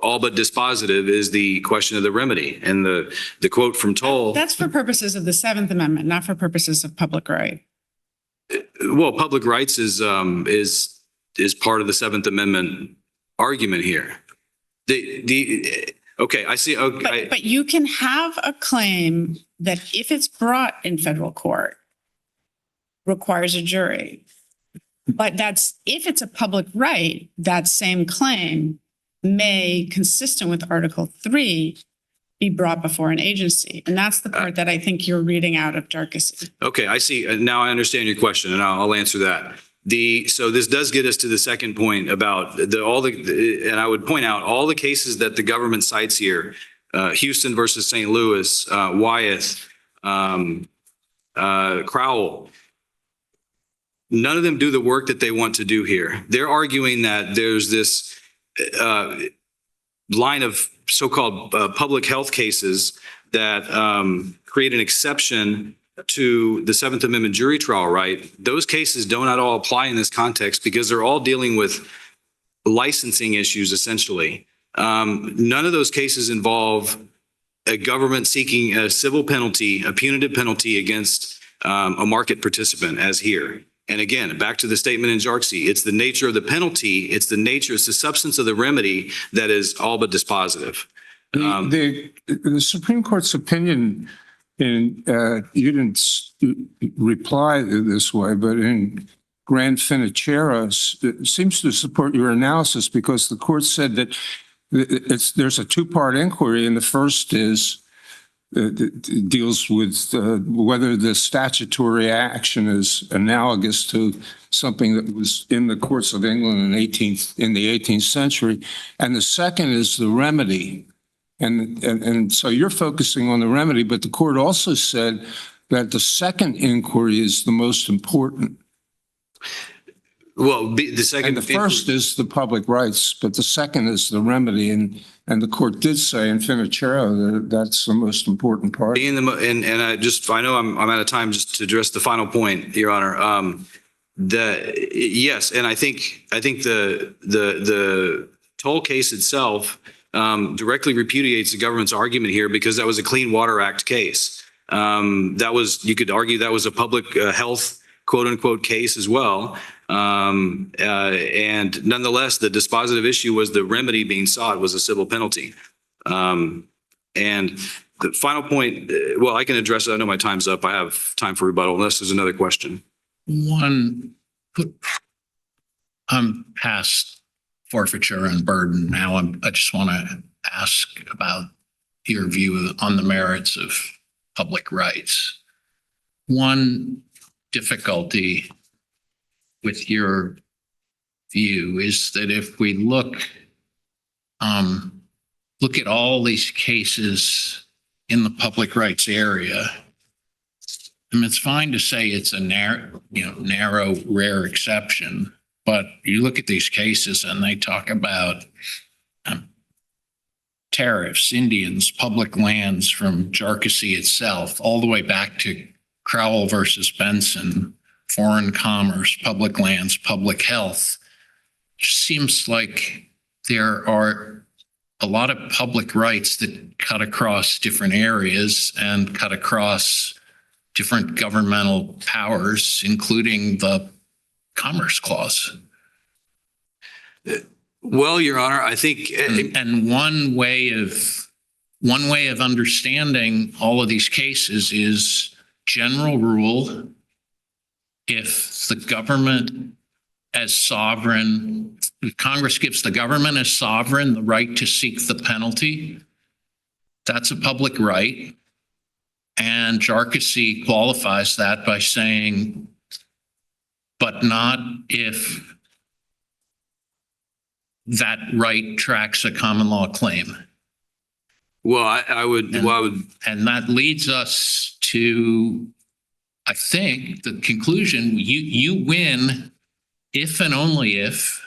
all but dispositive is the question of the remedy. And the quote from Toll. That's for purposes of the Seventh Amendment, not for purposes of public right. Well, public rights is part of the Seventh Amendment argument here. Okay, I see. Okay. But you can have a claim that if it's brought in federal court, requires a jury. But if it's a public right, that same claim may, consistent with Article 3, be brought before an agency. And that's the part that I think you're reading out of JARCSI. Okay, I see. Now I understand your question, and I'll answer that. So this does get us to the second point about and I would point out all the cases that the government cites here, Houston versus St. Louis, Wyeth, Crowell. None of them do the work that they want to do here. They're arguing that there's this line of so-called public health cases that create an exception to the Seventh Amendment jury trial right. Those cases do not all apply in this context because they're all dealing with licensing issues, essentially. None of those cases involve a government seeking a civil penalty, a punitive penalty against a market participant, as here. And again, back to the statement in Jarksy, it's the nature of the penalty, it's the substance of the remedy that is all but dispositive. The Supreme Court's opinion, and you didn't reply this way, but in Grand Finicera seems to support your analysis because the court said that there's a two-part inquiry, and the first is deals with whether the statutory action is analogous to something that was in the courts of England in the 18th century, and the second is the remedy. And so you're focusing on the remedy, but the court also said that the second inquiry is the most important. Well, the second. And the first is the public rights, but the second is the remedy. And the court did say in Finicera that that's the most important part. And I know I'm out of time just to address the final point, Your Honor. Yes, and I think the toll case itself directly repudiates the government's argument here because that was a Clean Water Act case. You could argue that was a public health quote unquote case as well. And nonetheless, the dispositive issue was the remedy being sought was a civil penalty. And the final point, well, I can address it. I know my time's up. I have time for rebuttal unless there's another question. I'm past forfeiture and burden now. I just want to ask about your view on the merits of public rights. One difficulty with your view is that if we look at all these cases in the public rights area, I mean, it's fine to say it's a narrow, rare exception, but you look at these cases and they talk about tariffs, Indians, public lands from Jarkissi itself, all the way back to Crowell versus Benson, foreign commerce, public lands, public health. It just seems like there are a lot of public rights that cut across different areas and cut across different governmental powers, including the Commerce Clause. Well, Your Honor, I think, and one way of understanding all of these cases is general rule. If the government as sovereign, if Congress gives the government as sovereign the right to seek the penalty, that's a public right. And Jarkissi qualifies that by saying, but not if that right tracks a common law claim. well, I would, And that leads us to, I think, the conclusion, you win if and only if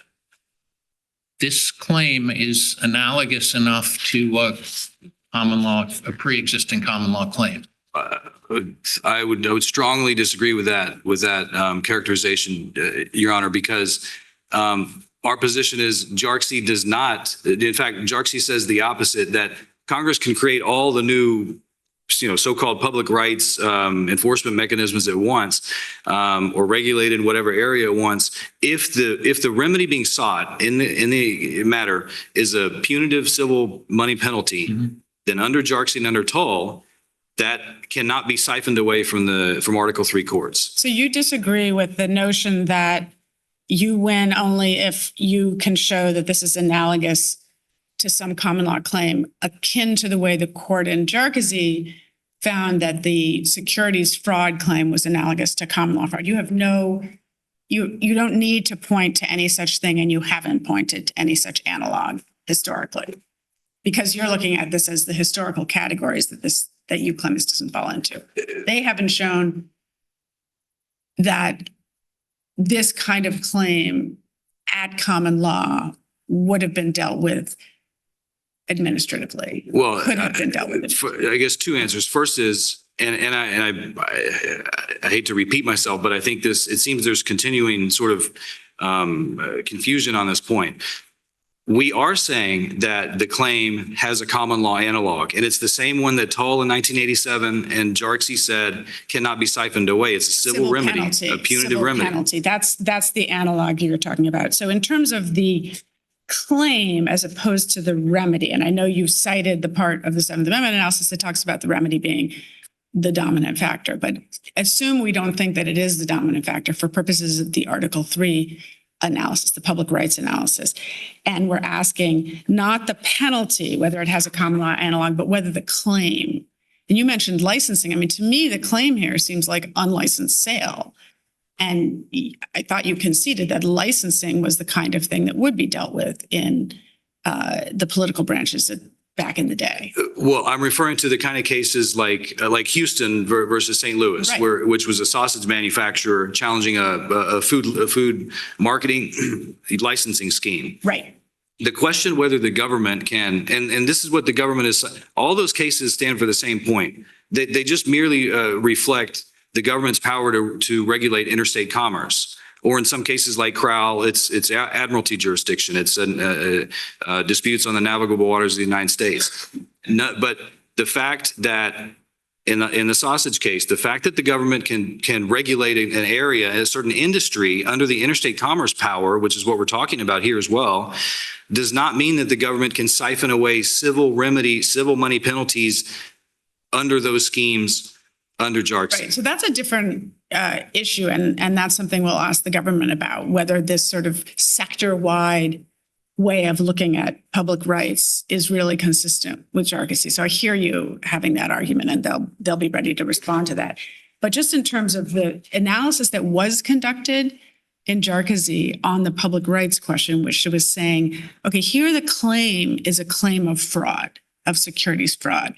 this claim is analogous enough to a common law, a pre-existing common law claim. I would strongly disagree with that characterization, Your Honor, because our position is Jarkissi does not. In fact, Jarkissi says the opposite, that Congress can create all the new, so-called public rights enforcement mechanisms it wants, or regulate in whatever area it wants. If the remedy being sought in the matter is a punitive civil money penalty, then under Jarkissi and under Toll, that cannot be siphoned away from Article 3 courts. So you disagree with the notion that you win only if you can show that this is analogous to some common law claim, akin to the way the court in Jarkissi found that the securities fraud claim was analogous to common law fraud. You have no you don't need to point to any such thing, and you haven't pointed to any such analog historically. Because you're looking at this as the historical categories that you claim this doesn't fall into. They haven't shown that this kind of claim at common law would have been dealt with administratively. Well, Could have been dealt with. I guess two answers. First is, and I hate to repeat myself, but I think it seems there's continuing sort of confusion on this point. We are saying that the claim has a common law analog, and it's the same one that Toll in 1987 and Jarksy said cannot be siphoned away. It's a civil remedy, penalty, a punitive civil remedy. penalty. That's the analog you're talking about. So in terms of the claim as opposed to the remedy, and I know you cited the part of the Seventh Amendment analysis that talks about the remedy being the dominant factor, but assume we don't think that it is the dominant factor for purposes of the Article 3 analysis, the public rights analysis. And we're asking not the penalty, whether it has a common law analog, but whether the claim. And you mentioned licensing. I mean, to me, the claim here seems like unlicensed sale. And I thought you conceded that licensing was the kind of thing that would be dealt with in the political branches back in the day. Well, I'm referring to the kind of cases like Houston versus St. Louis, Right. which was a sausage manufacturer challenging a food marketing licensing scheme. Right. The question whether the government can, and this is what the government is, all those cases stand for the same point. They just merely reflect the government's power to regulate interstate commerce. Or in some cases like Crowell, it's admiralty jurisdiction. It's disputes on the navigable waters of the United States. But the fact that in the sausage case, the fact that the government can regulate an area, a certain industry under the interstate commerce power, which is what we're talking about here as well, does not mean that the government can siphon away civil money penalties under those schemes under Jarksy. Right. So that's a different issue. And that's something we'll ask the government about, whether this sort of sector-wide way of looking at public rights is really consistent with Jarksy. So I hear you having that argument, and they'll be ready to respond to that. But just in terms of the analysis that was conducted in Jarksy on the public rights question, which was saying, okay, here the claim is a claim of fraud, of securities fraud.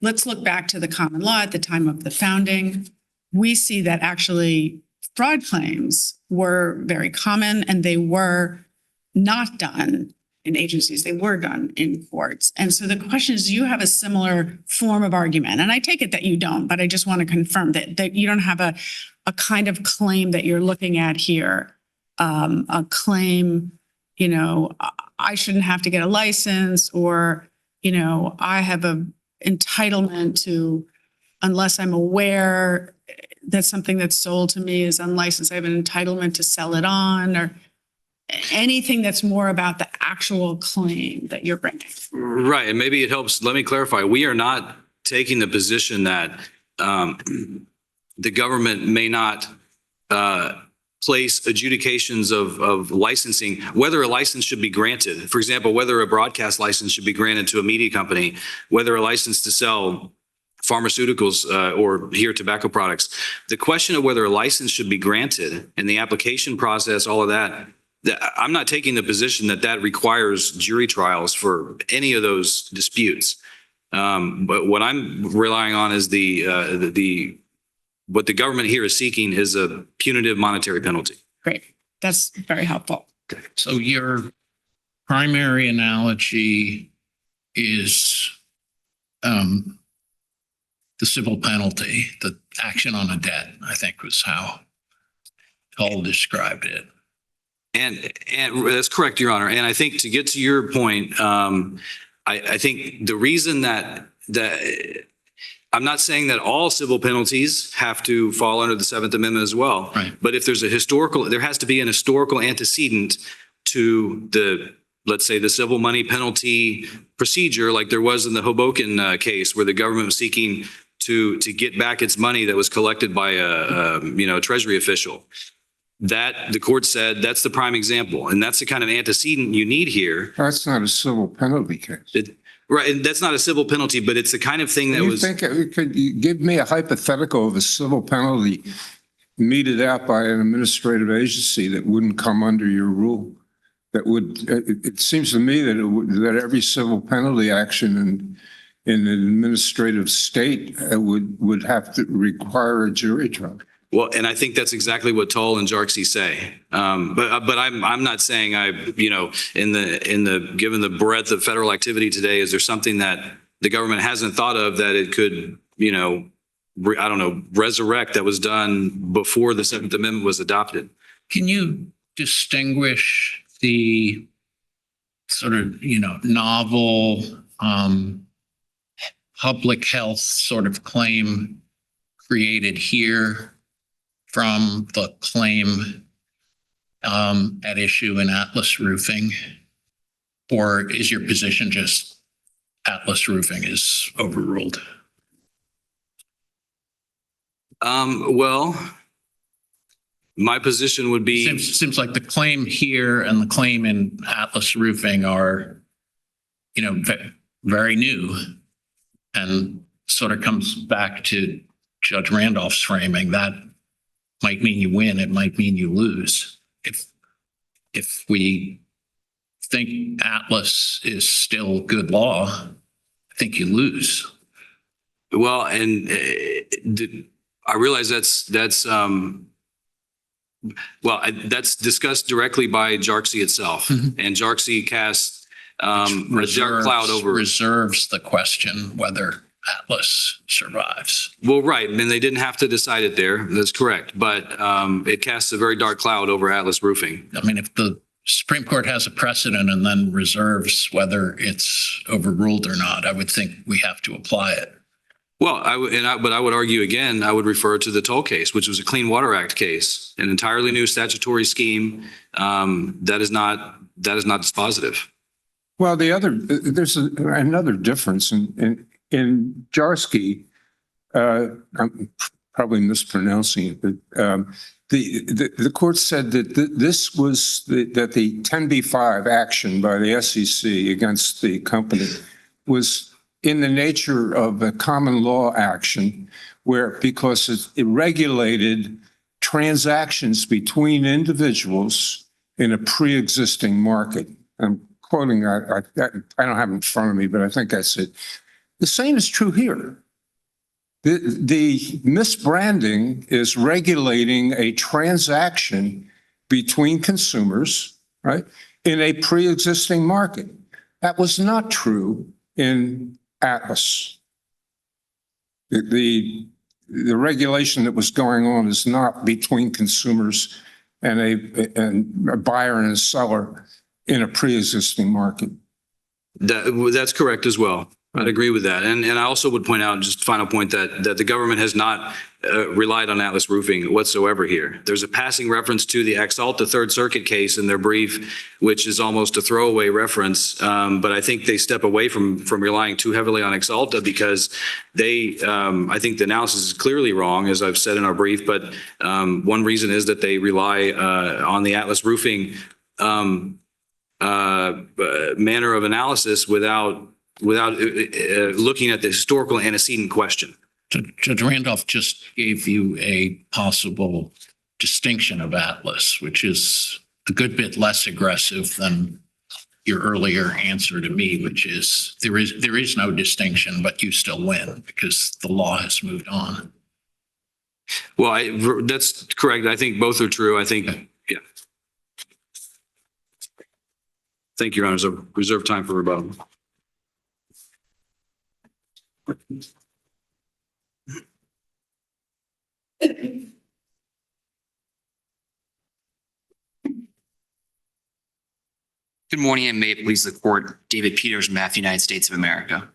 Let's look back to the common law at the time of the founding. We see that actually fraud claims were very common, and they were not done in agencies. They were done in courts. And so the question is, do you have a similar form of argument? And I take it that you don't, but I just want to confirm that you don't have a kind of claim that you're looking at here. A claim, I shouldn't have to get a license, or, I have a entitlement to, unless I'm aware that something that's sold to me is unlicensed, I have an entitlement to sell it on, or anything that's more about the actual claim that you're bringing. Right. And maybe it helps. Let me clarify. We are not taking the position that the government may not place adjudications of licensing, whether a license should be granted. For example, whether a broadcast license should be granted to a media company, whether a license to sell pharmaceuticals or here tobacco products. The question of whether a license should be granted and the application process, all of that, I'm not taking the position that requires jury trials for any of those disputes. But what I'm relying on is what the government here is seeking is a punitive monetary penalty. Great. That's very helpful. So your primary analogy is the civil penalty, the action on a debt, I think was how Cole described it. And that's correct, Your Honor. And I think to get to your point, I think the reason that I'm not saying that all civil penalties have to fall under the Seventh Amendment as well. Right. But if there's there has to be an historical antecedent to let's say the civil money penalty procedure, like there was in the Hoboken case, where the government was seeking to get back its money that was collected by a Treasury official. That the court said that's the prime example, and that's the kind of antecedent you need here. That's not a civil penalty case. Right, and that's not a civil penalty, but it's the kind of thing that Could you give me a hypothetical of a civil penalty meted out by an administrative agency that wouldn't come under your rule. That would, it seems to me that that every civil penalty action in an administrative state would have to require a jury trial. Well, and I think that's exactly what Toll and Jarksy say. But I'm not saying given the breadth of federal activity today, is there something that the government hasn't thought of that it could, resurrect that was done before the Seventh Amendment was adopted? Can you distinguish the sort of, novel public health sort of claim created here from the claim at issue in Atlas Roofing? Or is your position just Atlas Roofing is overruled? Well, my position would be. Seems like the claim here and the claim in Atlas Roofing are, very new, and sort of comes back to Judge Randolph's framing. That might mean you win. It might mean you lose. If we think Atlas is still good law, I think you lose. Well, and I realize that's discussed directly by Jarksy itself, and Jarksy cast a dark cloud over. Reserves the question whether Atlas survives. Well, right, and they didn't have to decide it there. That's correct, but it casts a very dark cloud over Atlas Roofing. I mean, if the Supreme Court has a precedent and then reserves whether it's overruled or not, I would think we have to apply it. Well, but I would argue again, I would refer to the Toll case, which was a Clean Water Act case, an entirely new statutory scheme that is not dispositive. Well, there's another difference in Jarksy. I'm probably mispronouncing it, but the court said that this was that the 10b-5 action by the SEC against the company was in the nature of a common law action, because it regulated transactions between individuals in a pre-existing market. I'm quoting, I don't have it in front of me, but I think that's it. The same is true here. The misbranding is regulating a transaction between consumers, right, in a pre-existing market. That was not true in Atlas. The regulation that was going on is not between consumers and a buyer and a seller in a pre-existing market. That's correct as well. I'd agree with that. And I also would point out, just final point, that the government has not relied on Atlas Roofing whatsoever here. There's a passing reference to the Axalta Third Circuit case in their brief, which is almost a throwaway reference. But I think they step away from relying too heavily on Axalta because I think the analysis is clearly wrong, as I've said in our brief. But one reason is that they rely on the Atlas Roofing manner of analysis without looking at the historical antecedent question. Judge Randolph just gave you a possible distinction of Atlas, which is a good bit less aggressive than your earlier answer to me, which is there is no distinction, but you still win because the law has moved on. Well, that's correct. I think both are true. I think, yeah. Thank you, Your Honors. I reserve time for rebuttal. Good morning, and may it please the court. David Peters, from the United States of America.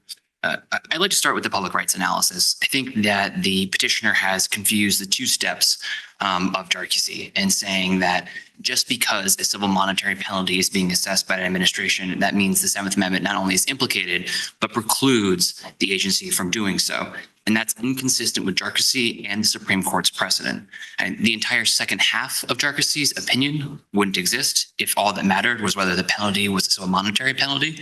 I'd like to start with the public rights analysis. I think that the petitioner has confused the two steps of Jarksy in saying that just because a civil monetary penalty is being assessed by an administration, that means the Seventh Amendment not only is implicated, but precludes the agency from doing so. And that's inconsistent with Jarksy and the Supreme Court's precedent. And the entire second half of Jarksy's opinion wouldn't exist if all that mattered was whether the penalty was a civil monetary penalty.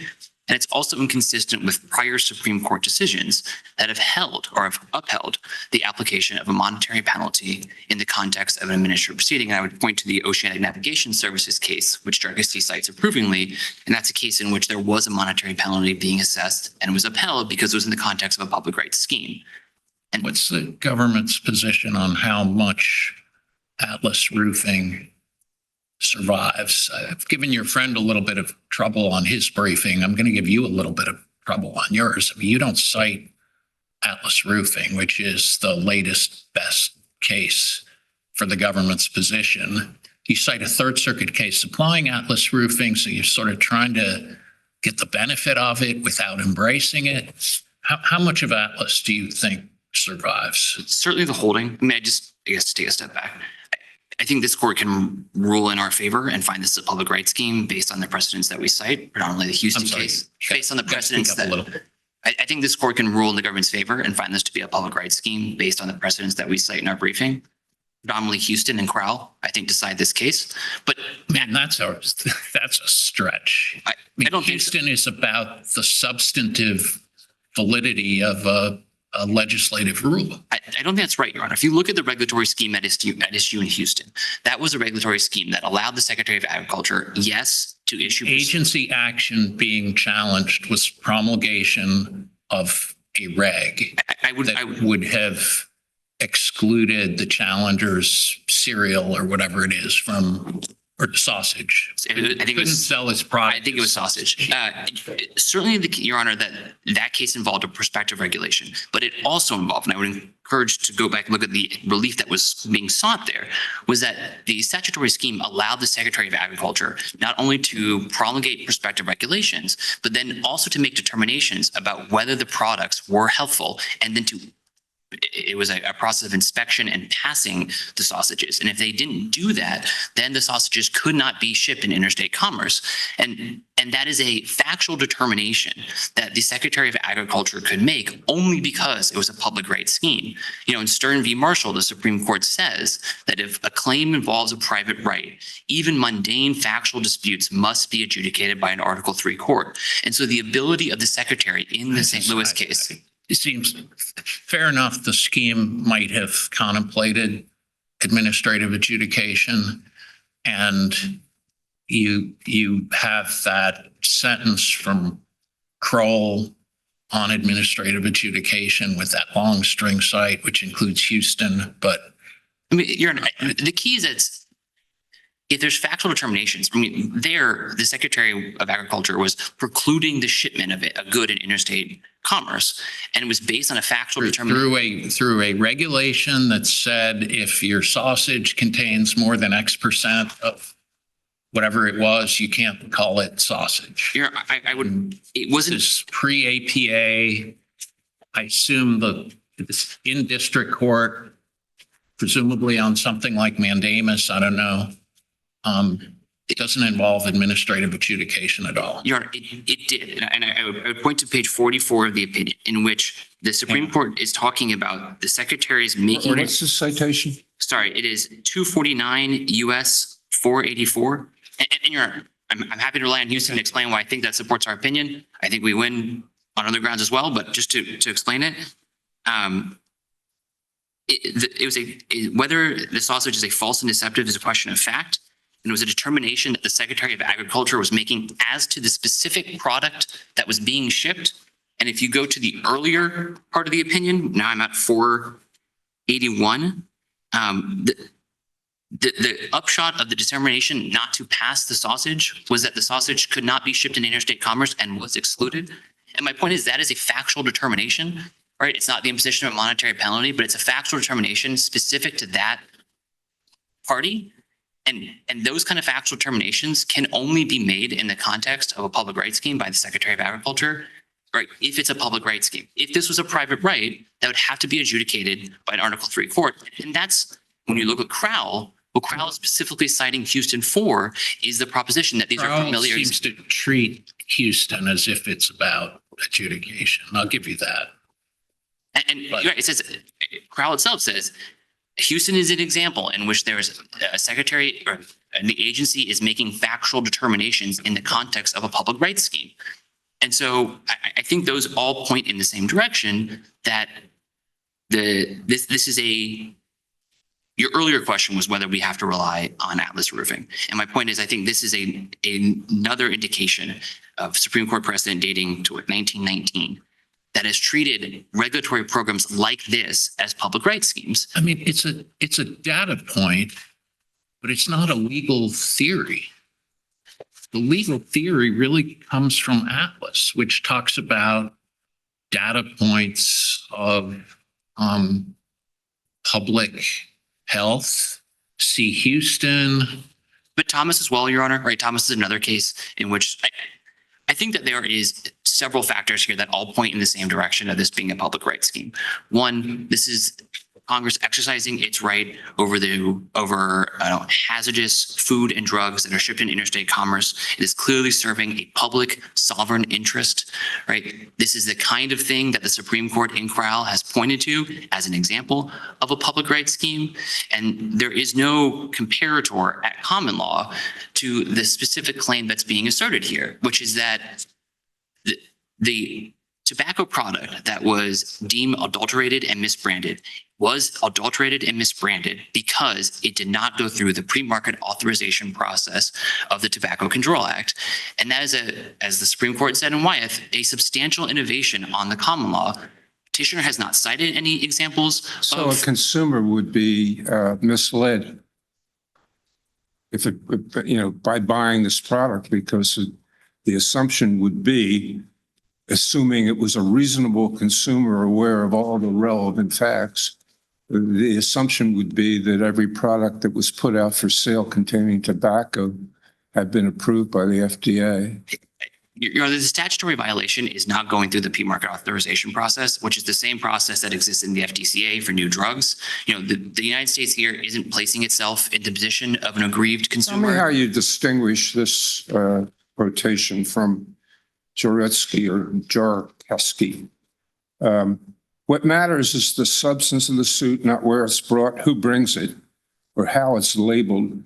And it's also inconsistent with prior Supreme Court decisions that have held or have upheld the application of a monetary penalty in the context of an administrative proceeding. And I would point to the Oceanic Navigation Services case, which Jargasti cites approvingly. And that's a case in which there was a monetary penalty being assessed and was upheld because it was in the context of a public rights scheme. And what's the government's position on how much Atlas Roofing survives? I've given your friend a little bit of trouble on his briefing. I'm going to give you a little bit of trouble on yours. I mean, you don't cite Atlas Roofing, which is the latest best case for the government's position. You cite a Third Circuit case supplying Atlas Roofing, so you're sort of trying to get the benefit of it without embracing it. How much of Atlas do you think survives? Certainly the holding. I mean, I guess to take a step back, I think this court can rule in our favor and find this a public rights scheme based on the precedents that we cite, predominantly the Houston case. Based on the precedents that I think this court can rule in the government's favor and find this to be a public rights scheme based on the precedents that we cite in our briefing. Predominantly Houston and Crowell, I think, decide this case. But man, that's a stretch. I don't think Houston is about the substantive validity of a legislative rule. I don't think that's right, Your Honor. If you look at the regulatory scheme at issue in Houston, that was a regulatory scheme that allowed the Secretary of Agriculture, yes, to issue Agency action being challenged was promulgation of a reg I would have excluded the challenger's cereal or whatever it is from, or the sausage. I think it Couldn't was sell its product. I think it was sausage. Certainly, Your Honor, that case involved a prospective regulation, but it also involved, and I would encourage to go back and look at the relief that was being sought there, was that the statutory scheme allowed the Secretary of Agriculture not only to promulgate prospective regulations, but then also to make determinations about whether the products were healthful, and then it was a process of inspection and passing the sausages. And if they didn't do that, then the sausages could not be shipped in interstate commerce. And that is a factual determination that the Secretary of Agriculture could make only because it was a public rights scheme. You know, in Stern v. Marshall, the Supreme Court says that if a claim involves a private right, even mundane factual disputes must be adjudicated by an Article III court. And so the ability of the Secretary in the St. Louis case. It seems fair enough. The scheme might have contemplated administrative adjudication, and you have that sentence from Kroll on administrative adjudication with that long string cite, which includes Houston. But I mean, the key is that if there's factual determinations, I mean, the Secretary of Agriculture was precluding the shipment of a good in interstate commerce, and it was based on a factual determination. Through a regulation that said if your sausage contains more than X% of whatever it was, you can't call it sausage. It wasn't This pre-APA. I assume this in district court, presumably on something like mandamus. I don't know. It doesn't involve administrative adjudication at all. It did. And I would point to page 44 of the opinion, in which the Supreme Court is talking about the Secretary's making. What's the citation? Sorry, it is 249 US 484. And I'm happy to rely on Houston and explain why I think that supports our opinion. I think we win on other grounds as well, but just to explain it. Whether the sausage is a false and deceptive is a question of fact. And it was a determination that the Secretary of Agriculture was making as to the specific product that was being shipped. And if you go to the earlier part of the opinion, now I'm at 481, the upshot of the determination not to pass the sausage was that the sausage could not be shipped in interstate commerce and was excluded. And my point is that is a factual determination, right? It's not the imposition of a monetary penalty, but it's a factual determination specific to that party. And those kind of factual determinations can only be made in the context of a public rights scheme by the Secretary of Agriculture, right? If it's a public rights scheme. If this was a private right, that would have to be adjudicated by an Article III court. And that's when you look at Crowell, what Crowell is specifically citing Houston for is the proposition that these are familiar. Crowell seems to treat Houston as if it's about adjudication. I'll give you that. And you're right, it says, Crowell itself says, Houston is an example in which there is a secretary or the agency is making factual determinations in the context of a public rights scheme. And so I think those all point in the same direction that this is your earlier question was whether we have to rely on Atlas Roofing. And my point is, I think this is another indication of Supreme Court precedent dating to 1919 that has treated regulatory programs like this as public rights schemes. I mean, it's a data point, but it's not a legal theory. The legal theory really comes from Atlas, which talks about data points of public health. See Houston. But Thomas as well, Your Honor, right? Thomas is another case in which I think that there is several factors here that all point in the same direction of this being a public rights scheme. One, this is Congress exercising its right over hazardous food and drugs that are shipped in interstate commerce. It is clearly serving a public sovereign interest, right? This is the kind of thing that the Supreme Court in Crowell has pointed to as an example of a public rights scheme. And there is no comparator at common law to the specific claim that's being asserted here, which is that the tobacco product that was deemed adulterated and misbranded was adulterated and misbranded because it did not go through the pre-market authorization process of the Tobacco Control Act. And that is, as the Supreme Court said in Wyeth, a substantial innovation on the common law. Petitioner has not cited any examples. So a consumer would be misled if by buying this product, because the assumption would be, assuming it was a reasonable consumer aware of all the relevant facts, the assumption would be that every product that was put out for sale containing tobacco had been approved by the FDA. Your Honor, the statutory violation is not going through the pre-market authorization process, which is the same process that exists in the FDCA for new drugs. The United States here isn't placing itself in the position of an aggrieved Tell me consumer. how you distinguish this quotation from Joretsky or Jarkowski. What matters is the substance of the suit, not where it's brought, who brings it, or how it's labeled.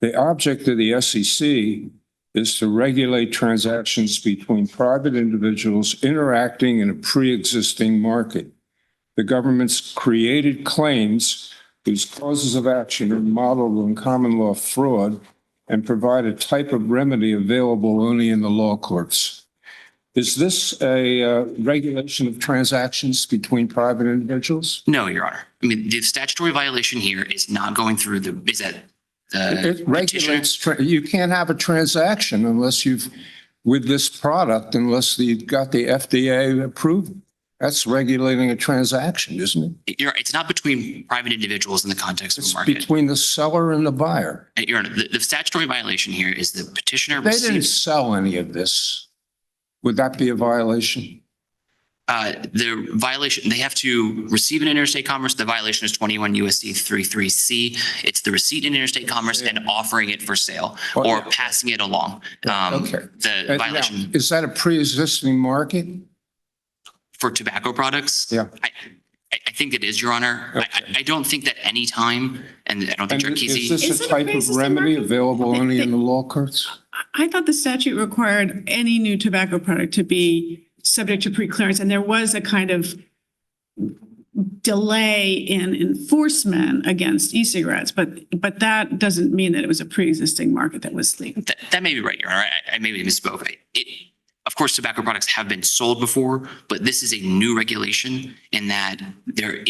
The object of the SEC is to regulate transactions between private individuals interacting in a pre-existing market. The government's created claims whose causes of action are modeled on common law fraud and provide a type of remedy available only in the law courts. Is this a regulation of transactions between private individuals? No, Your Honor. I mean, the statutory violation here is not going through It regulates, you can't have a transaction unless with this product, unless you've got the FDA approved. That's regulating a transaction, isn't it? It's not between private individuals in the context of a It's market. between the seller and the buyer. Your Honor, the statutory violation here is the petitioner They didn't received sell any of this. Would that be a violation? the violation. They have to receive an interstate commerce. The violation is 21 USC 33C. It's the receipt in interstate commerce and offering it for sale or passing it along. Okay. The violation Now, is that a pre-existing market? for tobacco products. Yeah. I think it is, Your Honor. Okay. I don't think that any time, and I don't think And is Jarkisi. this Is a it a type of pre-existing remedy market? available only in the law courts? I thought the statute required any new tobacco product to be subject to pre-clearance, and there was a kind of delay in enforcement against e-cigarettes, but that doesn't mean that it was a pre-existing market that was legal. That may be right, Your Honor. I maybe misspoke. Of course, tobacco products have been sold before, but this is a new regulation in that there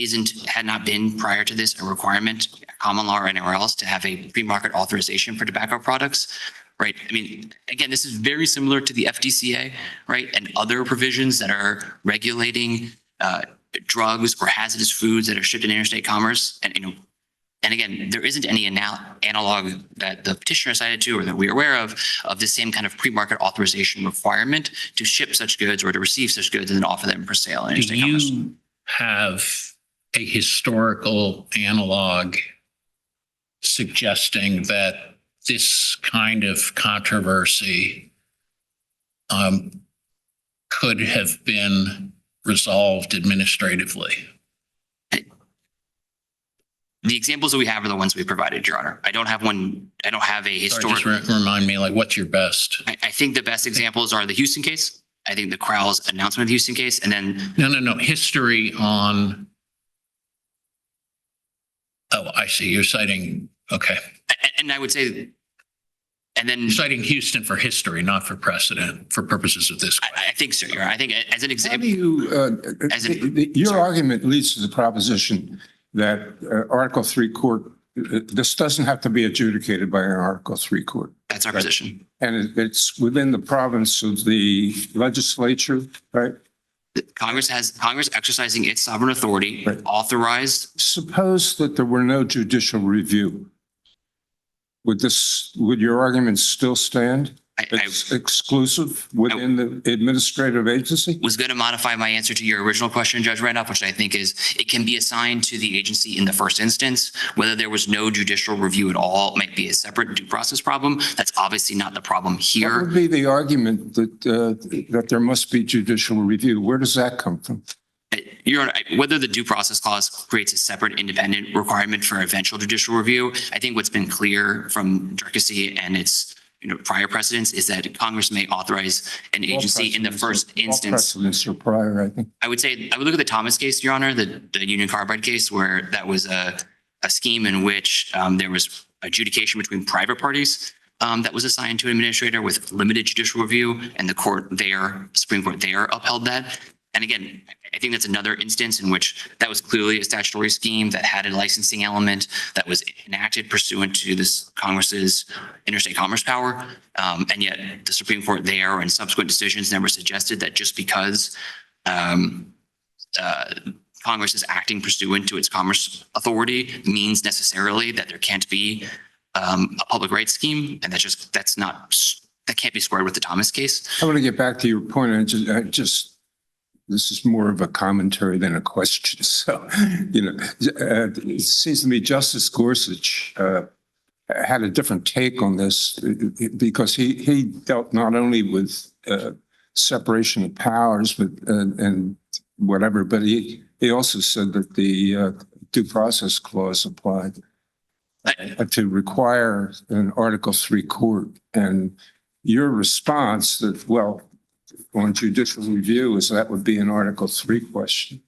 had not been prior to this a requirement, common law or anywhere else, to have a pre-market authorization for tobacco products, right? I mean, again, this is very similar to the FDCA, right? And other provisions that are regulating drugs or hazardous foods that are shipped in interstate commerce. And again, there isn't any analog that the petitioner cited to or that we're aware of the same kind of pre-market authorization requirement to ship such goods or to receive such goods and then offer them for sale in Do interstate commerce. you have a historical analog suggesting that this kind of controversy could have been resolved administratively? The examples that we have are the ones we provided, Your Honor. I don't have one. I don't have a Sorry, historic. just remind me, like, what's your best? I think the best examples are the Houston case, I think the Crowell's announcement of the Houston case, and then No. History on. Oh, I see. You're citing, okay. and I would say, and then You're citing Houston for history, not for precedent, for purposes of this. I think so. You're right. I think as an How example, do you, your sorry. argument leads to the proposition that Article 3 court, this doesn't have to be adjudicated by an Article 3 court. that's our position. And it's within the province of the legislature, right? Congress exercising its sovereign authority Right. authorized. Suppose that there were no judicial review. Would your argument still stand? I It's exclusive within the administrative agency? was going to modify my answer to your original question, Judge Randolph, which I think is it can be assigned to the agency in the first instance. Whether there was no judicial review at all might be a separate due process problem. That's obviously not the problem What here. would be the argument that there must be judicial review? Where does that come from? Your Honor, whether the due process clause creates a separate independent requirement for eventual judicial review, I think what's been clear from Jerkesy and its prior precedents is that Congress may authorize an agency in the first All instance. precedents are prior, I think. I would say, I would look at the Thomas case, Your Honor, the Union Carbide case, where that was a scheme in which there was adjudication between private parties that was assigned to an administrator with limited judicial review, and the court there, Supreme Court there upheld that. And again, I think that's another instance in which that was clearly a statutory scheme that had a licensing element that was enacted pursuant to this Congress's interstate commerce power. And yet the Supreme Court there and subsequent decisions never suggested that just because Congress is acting pursuant to its commerce authority means necessarily that there can't be a public rights scheme. And that can't be squared with the Thomas case. I want to get back to your point. This is more of a commentary than a question. So, it seems to me Justice Gorsuch had a different take on this because he dealt not only with separation of powers, and whatever, but he also said that the due process clause applied to require an Article 3 court. And your response that, well, on judicial review is that would be an Article 3 question.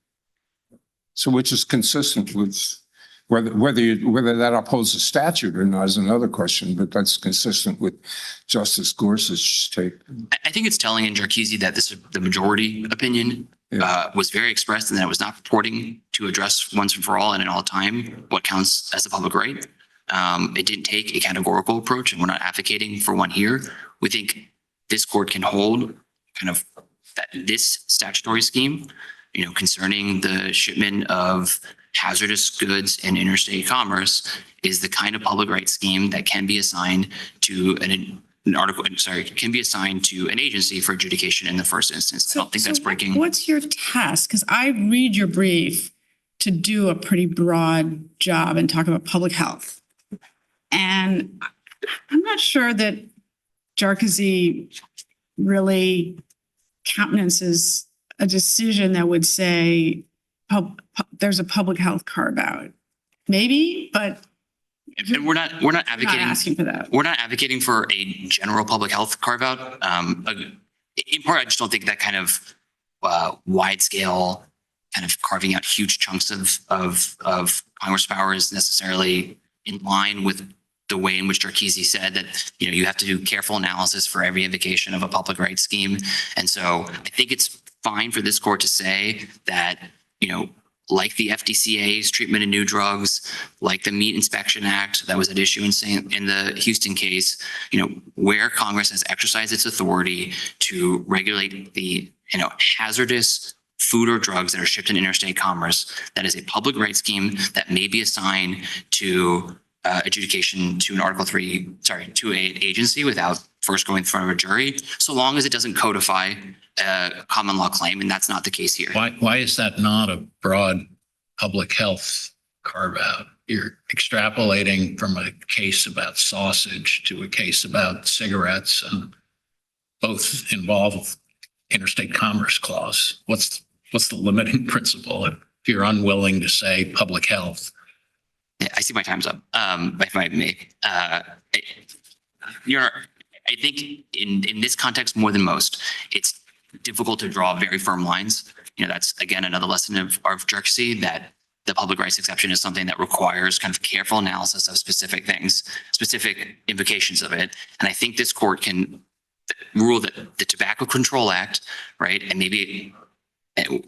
So which is consistent with whether that upholds the statute or not is another question, but that's consistent with Justice Gorsuch's take. I think it's telling in Jerkesy that the majority opinion was very expressed and that it was not purporting to address once and for all and in all time what counts as a public right. It didn't take a categorical approach, and we're not advocating for one here. We think this court can hold kind of that this statutory scheme, concerning the shipment of hazardous goods in interstate commerce is the kind of public rights scheme that can be assigned to can be assigned to an agency for adjudication in the first instance. I don't think that's breaking. What's your task? Because I read your brief to do a pretty broad job and talk about public health. And I'm not sure that Jerkesy really countenances a decision that would say there's a public health carve out. Maybe, but and we're not advocating asking for that. We're not advocating for a general public health carve out. In part, I just don't think that kind of wide scale kind of carving out huge chunks of Congress power is necessarily in line with the way in which Jerkesy said that, you have to do careful analysis for every invocation of a public rights scheme. And so I think it's fine for this court to say that, like the FDCA's treatment of new drugs, like the Meat Inspection Act that was at issue in the Houston case, where Congress has exercised its authority to regulate the, hazardous food or drugs that are shipped in interstate commerce, that is a public rights scheme that may be assigned to adjudication to an to an agency without first going in front of a jury, so long as it doesn't codify a common law claim, and that's not the case here. Why is that not a broad public health carve out? You're extrapolating from a case about sausage to a case about cigarettes, and both involve interstate commerce clause. What's the limiting principle if you're unwilling to say public health? Yeah, I see my time's up. If I may, I think in this context more than most, it's difficult to draw very firm lines. That's again another lesson of Jerksey, that the public rights exception is something that requires kind of careful analysis of specific things, specific implications of it. And I think this court can rule that the Tobacco Control Act, right, and maybe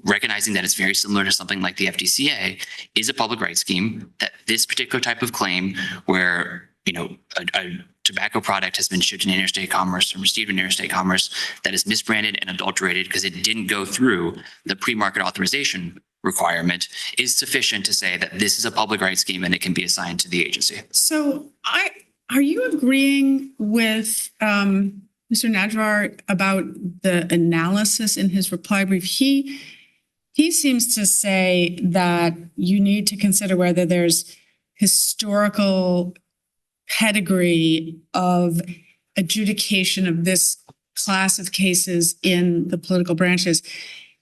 recognizing that it's very similar to something like the FDCA, is a public rights scheme, that this particular type of claim where, a tobacco product has been shipped in interstate commerce or received in interstate commerce that is misbranded and adulterated because it didn't go through the pre-market authorization requirement, is sufficient to say that this is a public rights scheme and it can be assigned to the agency. So are you agreeing with Mr. Najvar about the analysis in his reply brief? He seems to say that you need to consider whether there's historical pedigree of adjudication of this class of cases in the political branches.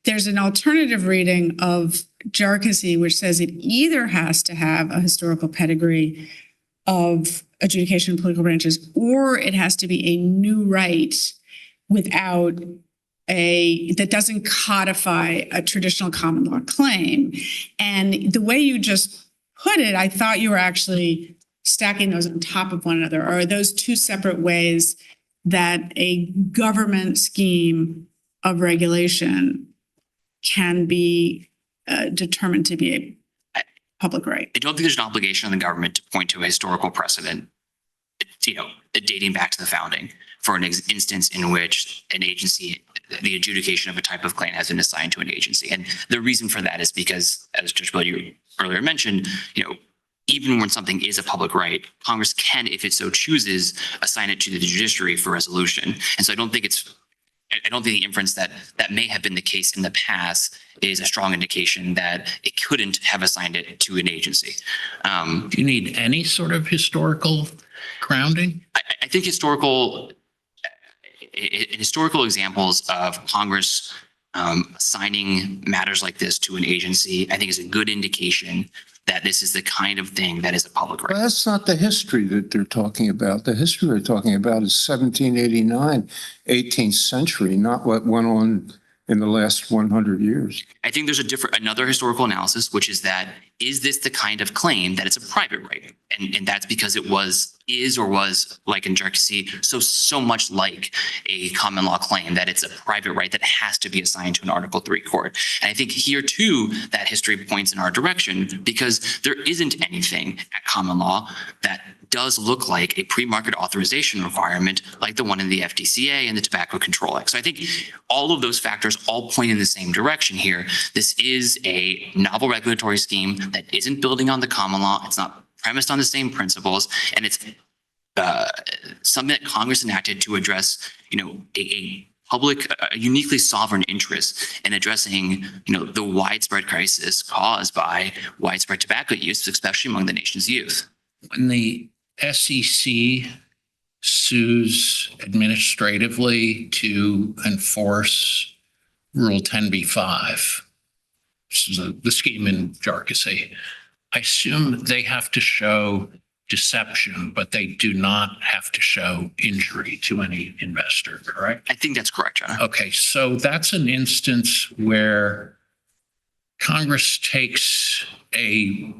There's an alternative reading of Jerksey, which says it either has to have a historical pedigree of adjudication in political branches, or it has to be a new right that doesn't codify a traditional common law claim. And the way you just put it, I thought you were actually stacking those on top of one another. Or are those two separate ways that a government scheme of regulation can be determined to be a public right? I don't think there's an obligation on the government to point to a historical precedent, dating back to the founding for an instance in which an agency, the adjudication of a type of claim has been assigned to an agency. And the reason for that is because, as Judge Bill, you earlier mentioned, even when something is a public right, Congress can, if it so chooses, assign it to the judiciary for resolution. And so I don't think the inference that may have been the case in the past is a strong indication that it couldn't have assigned it to an agency. Do you need any sort of historical grounding? I think historical examples of Congress assigning matters like this to an agency, I think is a good indication that this is the kind of thing that is a public right. Well, that's not the history that they're talking about. The history they're talking about is 1789, 18th century, not what went on in the last 100 years. I think there's another historical analysis, which is that, is this the kind of claim that it's a private right? And that's because it was like in Jerksey, so much like a common law claim that it's a private right that has to be assigned to an Article III court. And I think here too, that history points in our direction, because there isn't anything at common law that does look like a pre-market authorization requirement like the one in the FDCA and the Tobacco Control Act. So I think all of those factors all point in the same direction here. This is a novel regulatory scheme that isn't building on the common law. It's not premised on the same principles, and it's something that Congress enacted to address, a uniquely sovereign interest in addressing, the widespread crisis caused by widespread tobacco use, especially among the nation's youth. When the SEC sues administratively to enforce Rule 10b-5, which is the scheme in Jerksey, I assume they have to show deception, but they do not have to show injury to any investor, correct? I think that's correct, John. Okay, so that's an instance where Congress takes a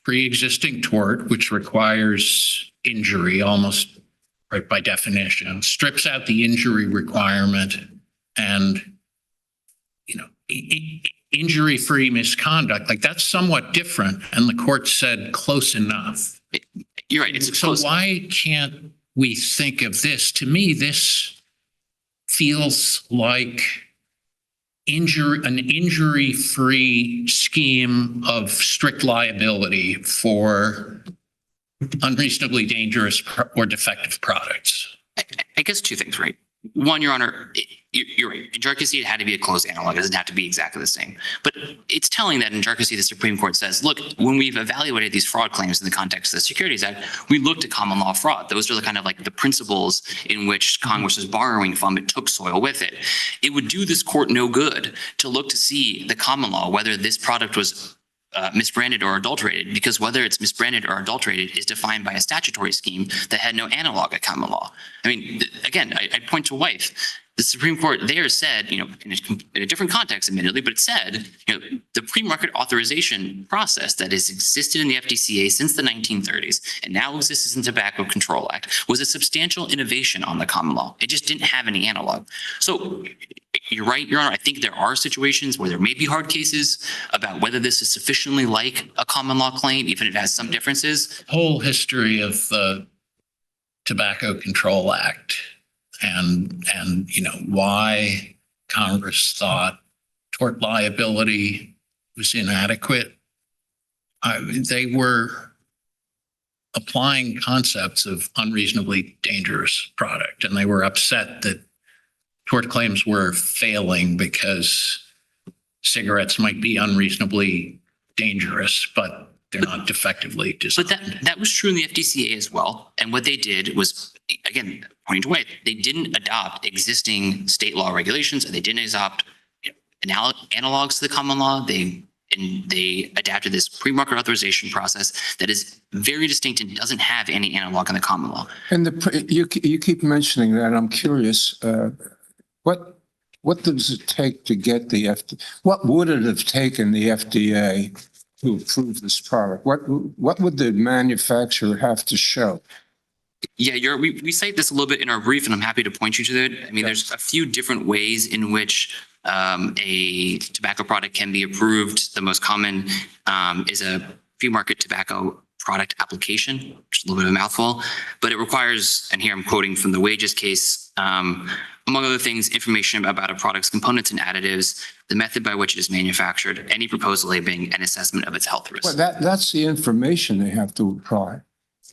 pre-existing tort, which requires injury almost right by definition, strips out the injury requirement, and injury-free misconduct, like that's somewhat different. And the court said close enough. You're right. It's so close. Why can't we think of this? To me, this feels like an injury-free scheme of strict liability for unreasonably dangerous or defective products. I guess two things, right? One, Your Honor, you're right. In Jerksey, it had to be a close analog. It doesn't have to be exactly the same. But it's telling that in Jerksey, the Supreme Court says, look, when we've evaluated these fraud claims in the context of the Securities Act, we looked at common law fraud. Those are the kind of like the principles in which Congress was borrowing from. It took soil with it. It would do this court no good to look to see the common law, whether this product was misbranded or adulterated, because whether it's misbranded or adulterated is defined by a statutory scheme that had no analog at common law. I mean, again, I point to Wythe. the Supreme Court there said, in a different context, admittedly, but it said, the pre-market authorization process that has existed in the FDCA since the 1930s and now exists in the Tobacco Control Act was a substantial innovation on the common law. It just didn't have any analog. So you're right, Your Honor. I think there are situations where there may be hard cases about whether this is sufficiently like a common law claim, even if it has some differences. Whole history of the Tobacco Control Act and why Congress thought tort liability was inadequate. They were applying concepts of unreasonably dangerous product, and they were upset that tort claims were failing because cigarettes might be unreasonably dangerous, but they're not defectively designed. But that was true in the FDCA as well. And what they did was, again, pointing to White, they didn't adopt existing state law regulations, and they didn't adopt analogs to the common law. They adapted this pre-market authorization process that is very distinct and doesn't have any analog in the common law. And you keep mentioning that. I'm curious, what does it take to get the FDA? What would it have taken the FDA to approve this product? What would the manufacturer have to show? Yeah, we cite this a little bit in our brief, and I'm happy to point you to it. I mean, there's a few different ways in which a tobacco product can be approved. The most common is a pre-market tobacco product application, which is a little bit of a mouthful, but it requires, and here I'm quoting from the Wages case, among other things, information about a product's components and additives, the method by which it is manufactured, any proposed labeling, and assessment of its health risks. Well, that's the information they have to apply.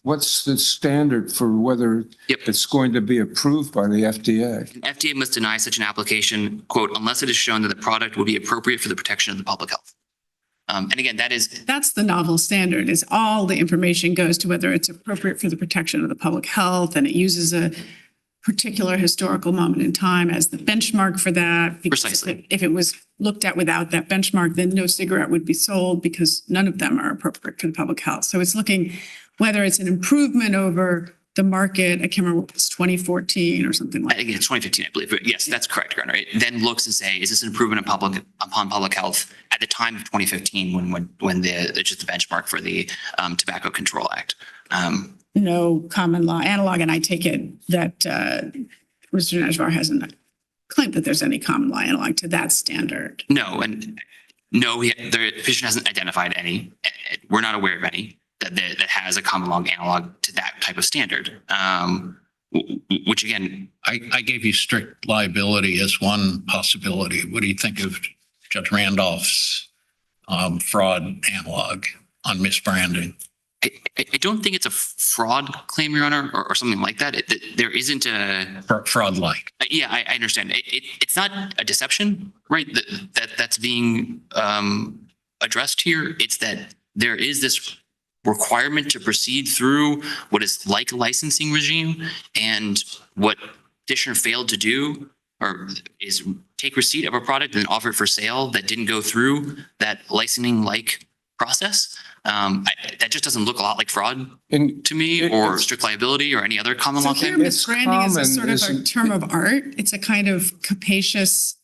What's the standard for whether it's going to be approved by the FDA? FDA must deny such an application, quote, unless it is shown that the product will be appropriate for the protection of the public health. And again, that's the novel standard, is all the information goes to whether it's appropriate for the protection of the public health, and it uses a particular historical moment in time as the benchmark for that. Because Precisely. if it was looked at without that benchmark, then no cigarette would be sold because none of them are appropriate for the public health. So it's looking whether it's an improvement over the market. I can't remember what it was, 2014 or something like that. Again, it's 2015, I believe. But yes, that's correct, Your Honor. It then looks and say, is this an improvement upon public health at the time of 2015 when it's just the benchmark for the Tobacco Control Act? No common law analog, and I take it that Mr. Najvar hasn't claimed that there's any common law analog to that standard. No, the petition hasn't identified any. We're not aware of any that has a common law analog to that type of standard. Which again, I gave you strict liability as one possibility. What do you think of Judge Randolph's fraud analog on misbranding? I don't think it's a fraud claim, Your Honor, or something like that. There isn't a fraud-like. Yeah, I understand. It's not a deception, right? That's being addressed here. It's that there is this requirement to proceed through what is like a licensing regime, and what petitioner failed to do or is take receipt of a product and offer it for sale that didn't go through that licensing-like process. That just doesn't look a lot like fraud to me, or strict liability, or any other common law So here, claim. misbranding is a sort of a term of art. It's a kind of capacious.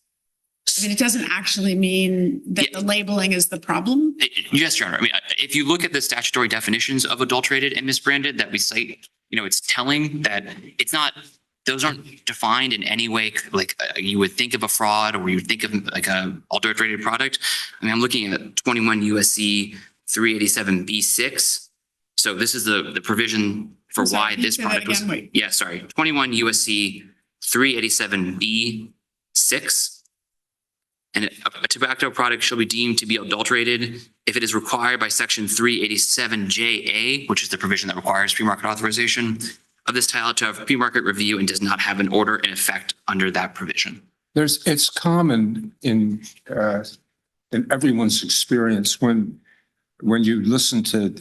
I mean, it doesn't actually mean that the labeling is the problem. Yes, Your Honor. I mean, if you look at the statutory definitions of adulterated and misbranded that we cite, it's telling that it's not. Those aren't defined in any way like you would think of a fraud, or you would think of like a adulterated product. I mean, I'm looking at 21 USC 387B6. So this is the provision for why this product was. Yeah, sorry. 21 USC 387B6. And a tobacco product shall be deemed to be adulterated if it is required by section 387JA, which is the provision that requires pre-market authorization of this title, to have pre-market review and does not have an order in effect under that provision. It's common in everyone's experience when you listen to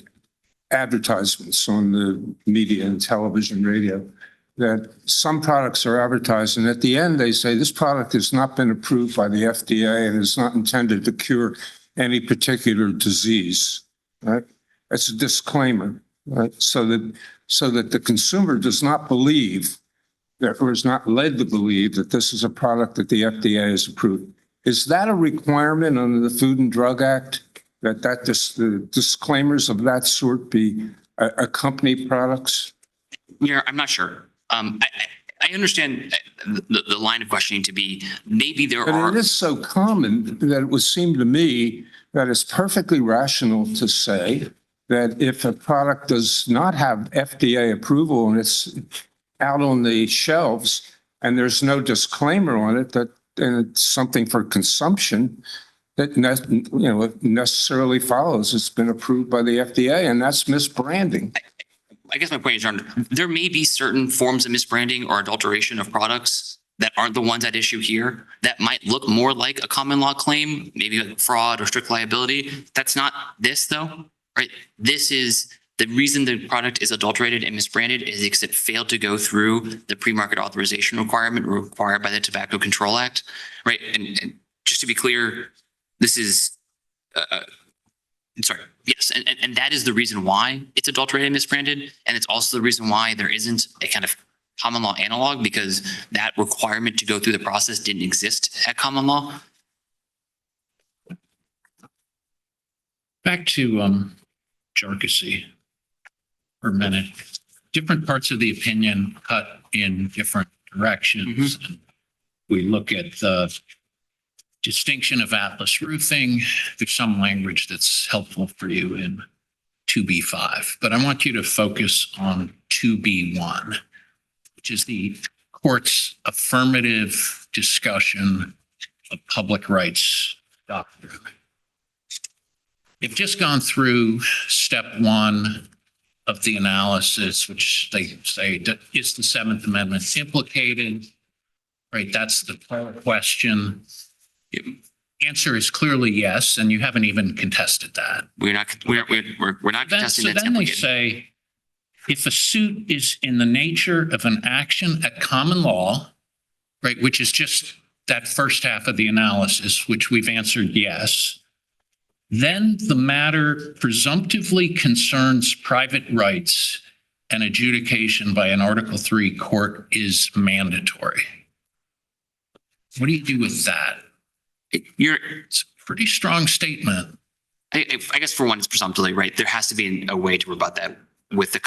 advertisements on the media and television, radio, that some products are advertised, and at the end they say this product has not been approved by the FDA and is not intended to cure any particular disease. Right? That's a disclaimer, right? So that the consumer does not believe or is not led to believe that this is a product that the FDA has approved. Is that a requirement under the Food and Drug Act that the disclaimers of that sort be accompany products? I'm not sure. I understand the line of questioning to be maybe there But are. it is so common that it would seem to me that it's perfectly rational to say that if a product does not have FDA approval and it's out on the shelves and there's no disclaimer on it, that and it's something for consumption, that it necessarily follows it's been approved by the FDA, and that's misbranding. I guess my point is, John, there may be certain forms of misbranding or adulteration of products that aren't the ones at issue here that might look more like a common law claim, maybe like fraud or strict liability. That's not this though, right? This is the reason the product is adulterated and misbranded is because it failed to go through the pre-market authorization requirement required by the Tobacco Control Act, right? And just to be clear, this is, sorry, yes, and that is the reason why it's adulterated and misbranded, and it's also the reason why there isn't a kind of common law analog, because that requirement to go through the process didn't exist at common law. Back to jargocy for a minute. Different parts of the opinion cut in different directions. We look at the distinction of Atlas roofing. There's some language that's helpful for you in 2B5, but I want you to focus on 2B1, which is the court's affirmative discussion of public rights doctrine. You've just gone through step one of the analysis, which they say, is the Seventh Amendment implicated? Right, that's the question. Answer is clearly yes, and you haven't even contested that. We're not contesting So that's then they implicated. say, if a suit is in the nature of an action at common law, right, which is just that first half of the analysis, which we've answered yes, then the matter presumptively concerns private rights and adjudication by an Article III court is mandatory. What do you do with that? It's a pretty strong statement. I guess for one, it's presumptively right. There has to be a way to rebut that with the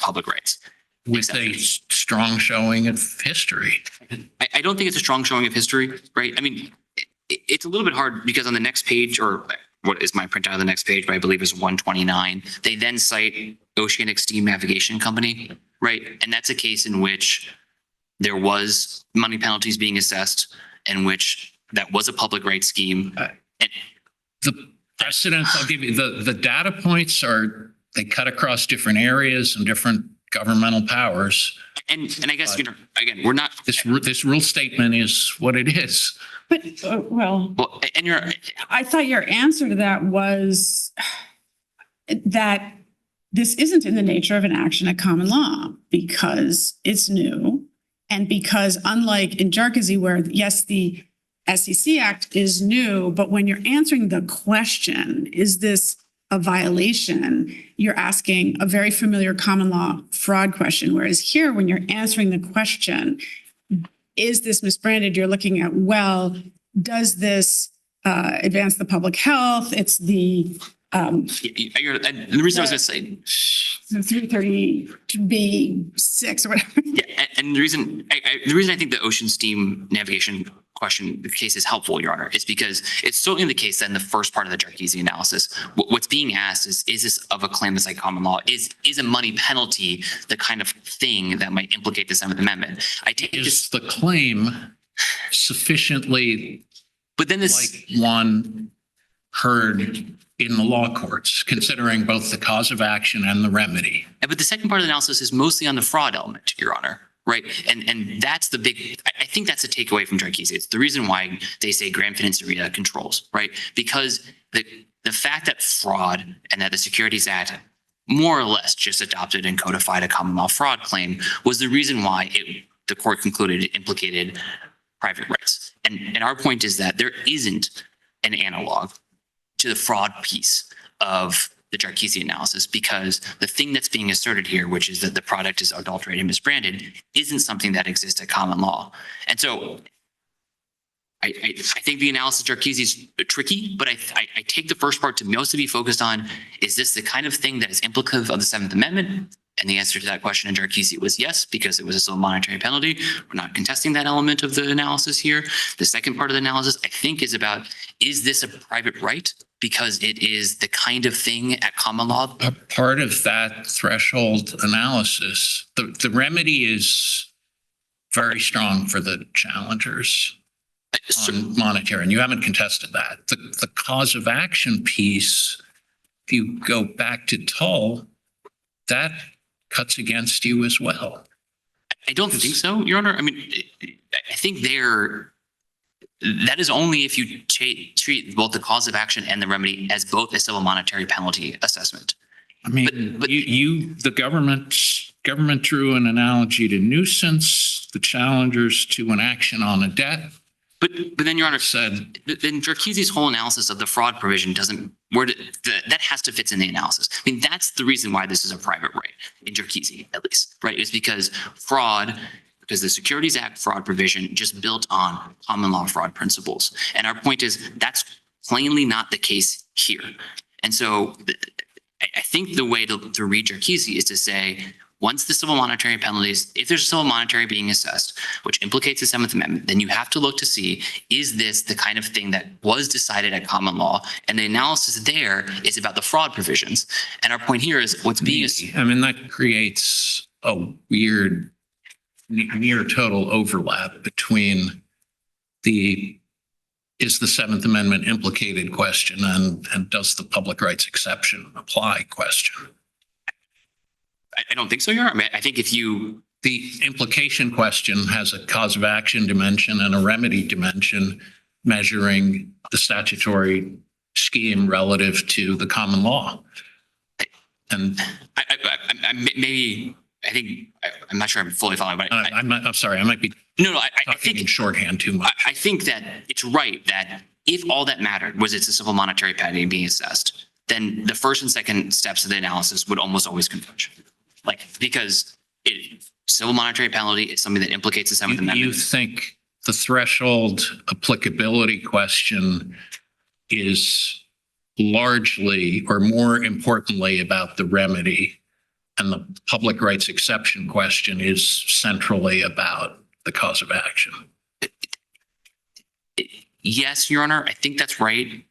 public rights. With a strong showing of history. I don't think it's a strong showing of history, right? I mean, it's a little bit hard because on the next page, or what is my printout of the next page, but I believe is 129, they then cite Oceanic Steam Navigation Company, right? And that's a case in which there was money penalties being assessed, in which that was a public rights scheme. And the precedents, I'll give you, the data points are, they cut across different areas and different governmental powers. And I guess, again, we're not. This rule statement is what it is. But, well, And I thought your answer to that was that this isn't in the nature of an action at common law because it's new. And because unlike in Jarczy, where yes, the SEC Act is new, but when you're answering the question, is this a violation? You're asking a very familiar common law fraud question. Whereas here, when you're answering the question, is this misbranded? You're looking at, well, does this advance the public health? It's the and the reason I was going to say 332B6 or whatever. Yeah, and the reason I think the ocean steam navigation question, the case is helpful, Your Honor, is because it's certainly the case that in the first part of the Jarczy analysis, what's being asked is this of a claim that's like common law? Is a money penalty the kind of thing that might implicate the Seventh Amendment? I take it Is the claim sufficiently but then this like one heard in the law courts, considering both the cause of action and the remedy? But the second part of the analysis is mostly on the fraud element, Your Honor, right? And that's the big, I think that's a takeaway from Jarczy. It's the reason why they say Grand Financiera controls, right? Because the fact that fraud and that the Securities Act more or less just adopted and codified a common law fraud claim was the reason why the court concluded it implicated private rights. And our point is that there isn't an analog to the fraud piece of the Jarkisi analysis, because the thing that's being asserted here, which is that the product is adulterated and misbranded, isn't something that exists at common law. And so I think the analysis of Jarkisi is tricky, but I take the first part to mostly be focused on, is this the kind of thing that is implicative of the Seventh Amendment? And the answer to that question in Jarkisi was yes, because it was a civil monetary penalty. We're not contesting that element of the analysis here. The second part of the analysis, I think, is about, is this a private right? Because it is the kind of thing at common law. A part of that threshold analysis, the remedy is very strong for the challengers on monetary, and you haven't contested that. The cause of action piece, if you go back to Tull, that cuts against you as well. I don't think so, Your Honor. I mean, I think that is only if you treat both the cause of action and the remedy as both a civil monetary penalty assessment. I mean, But- the government drew an analogy to nuisance, the challengers to an action on a debt. But then, Your Honor, Said, then Jarkisi's whole analysis of the fraud provision that has to fit in the analysis. I mean, that's the reason why this is a private right in Jarkisi, at least, right? Is because the Securities Act fraud provision just built on common law fraud principles. And our point is that's plainly not the case here. And so I think the way to read Jarkisi is to say, once the civil monetary penalties, if there's a civil monetary being assessed, which implicates the Seventh Amendment, then you have to look to see, is this the kind of thing that was decided at common law? And the analysis there is about the fraud provisions. And our point here is what's being, I mean, that creates a weird near total overlap between is the Seventh Amendment implicated question and does the public rights exception apply question. I don't think so, Your Honor. I mean, I think the implication question has a cause of action dimension and a remedy dimension measuring the statutory scheme relative to the common law. And I'm not sure I'm fully following, but I'm sorry, I might be I talking in think shorthand too much. I think that it's right that if all that mattered was it's a civil monetary penalty being assessed, then the first and second steps of the analysis would almost always converge. Because civil monetary penalty is something that implicates the Seventh Amendment. You think the threshold applicability question is largely or more importantly about the remedy, and the public rights exception question is centrally about the cause of action? Yes, Your Honor, I think that's right.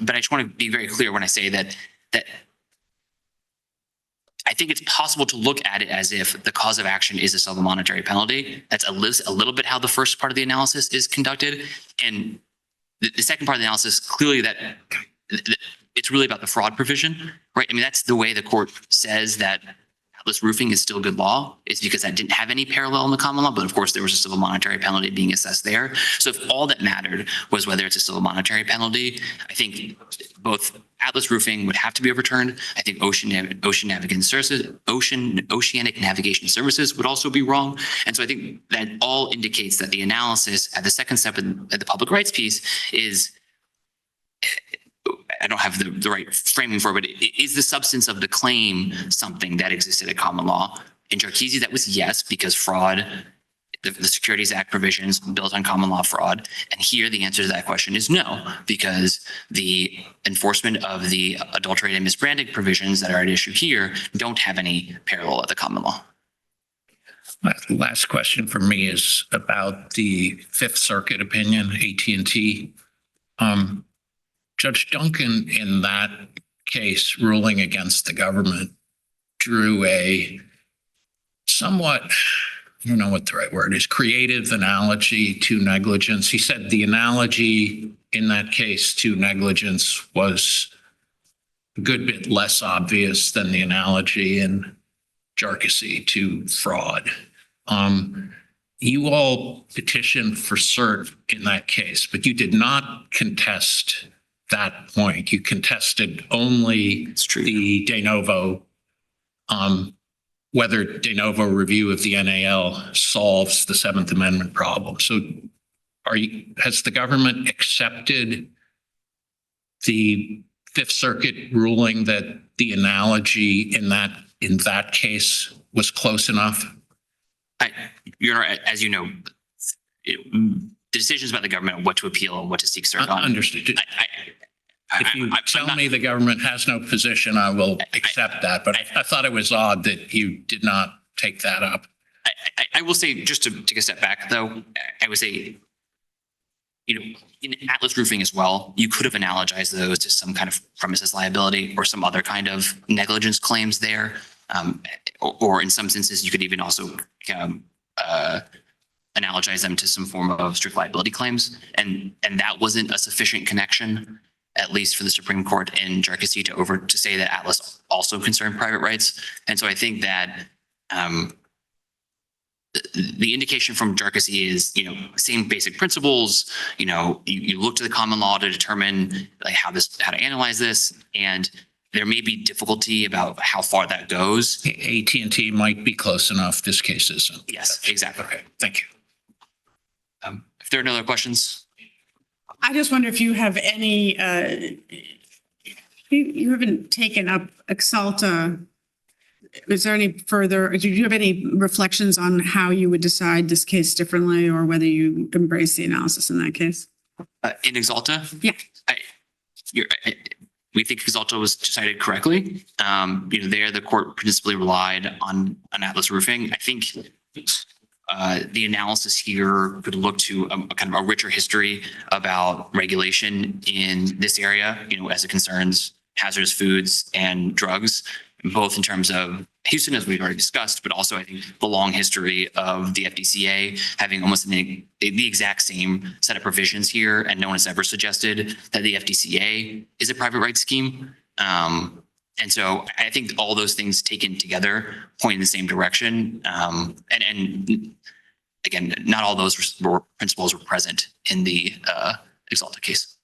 But I just want to be very clear when I say that I think it's possible to look at it as if the cause of action is a civil monetary penalty. That's a little bit how the first part of the analysis is conducted. And the second part of the analysis, clearly that it's really about the fraud provision, right? I mean, that's the way the court says that Atlas roofing is still good law, is because that didn't have any parallel in the common law. But of course, there was a civil monetary penalty being assessed there. So if all that mattered was whether it's a civil monetary penalty, I think both Atlas roofing would have to be overturned. I think oceanic navigation services would also be wrong. And so I think that all indicates that the analysis at the second step of the public rights piece is, I don't have the right framing for it, but is the substance of the claim something that existed at common law? In Jarkisi, that was yes, because fraud, the Securities Act provisions built on common law fraud. And here the answer to that question is no, because the enforcement of the adulterated and misbranded provisions that are at issue here don't have any parallel at the common law. The last question for me is about the Fifth Circuit opinion, AT&T. Judge Duncan, in that case, ruling against the government, drew a somewhat, I don't know what the right word is, creative analogy to negligence. He said the analogy in that case to negligence was a good bit less obvious than the analogy in Jarkisi to fraud. You all petitioned for cert in that case, but you did not contest that point. You contested only the de novo, whether de novo review of the NAL solves the Seventh Amendment problem. So has the government accepted the Fifth Circuit ruling that the analogy in that case was close enough? Your Honor, as you know, the decisions about the government, what to appeal and what to seek cert on. Understood. If you tell me the government has no position, I will accept that. But I thought it was odd that you did not take that up. I will say, just to take a step back, though, I would say, in Atlas Roofing as well, you could have analogized those to some kind of premises liability or some other kind of negligence claims there. Or in some instances, you could even also analogize them to some form of strict liability claims. And that wasn't a sufficient connection, at least for the Supreme Court in Jarkissi to say that Atlas also concerned private rights. And so I think that the indication from Jarkissi is, same basic principles. You look to the common law to determine like how to analyze this, and there may be difficulty about how far that goes. AT&T might be close enough. This case isn't. Yes, exactly. Okay, thank you. If there are no other questions. I just wonder if you have any, you haven't taken up Exalta. Is there any further, do you have any reflections on how you would decide this case differently, or whether you embrace the analysis in that case? In Exalta? Yeah. We think Exalta was decided correctly. There the court principally relied on Atlas Roofing. I think the analysis here could look to a kind of a richer history about regulation in this area, as it concerns hazardous foods and drugs, both in terms of Houston, as we've already discussed, but also I think the long history of the FDCA having almost the exact same set of provisions here, and no one has ever suggested that the FDCA is a private rights scheme. And so I think all those things taken together point in the same direction. And again, not all those principles were present in the Exalta case.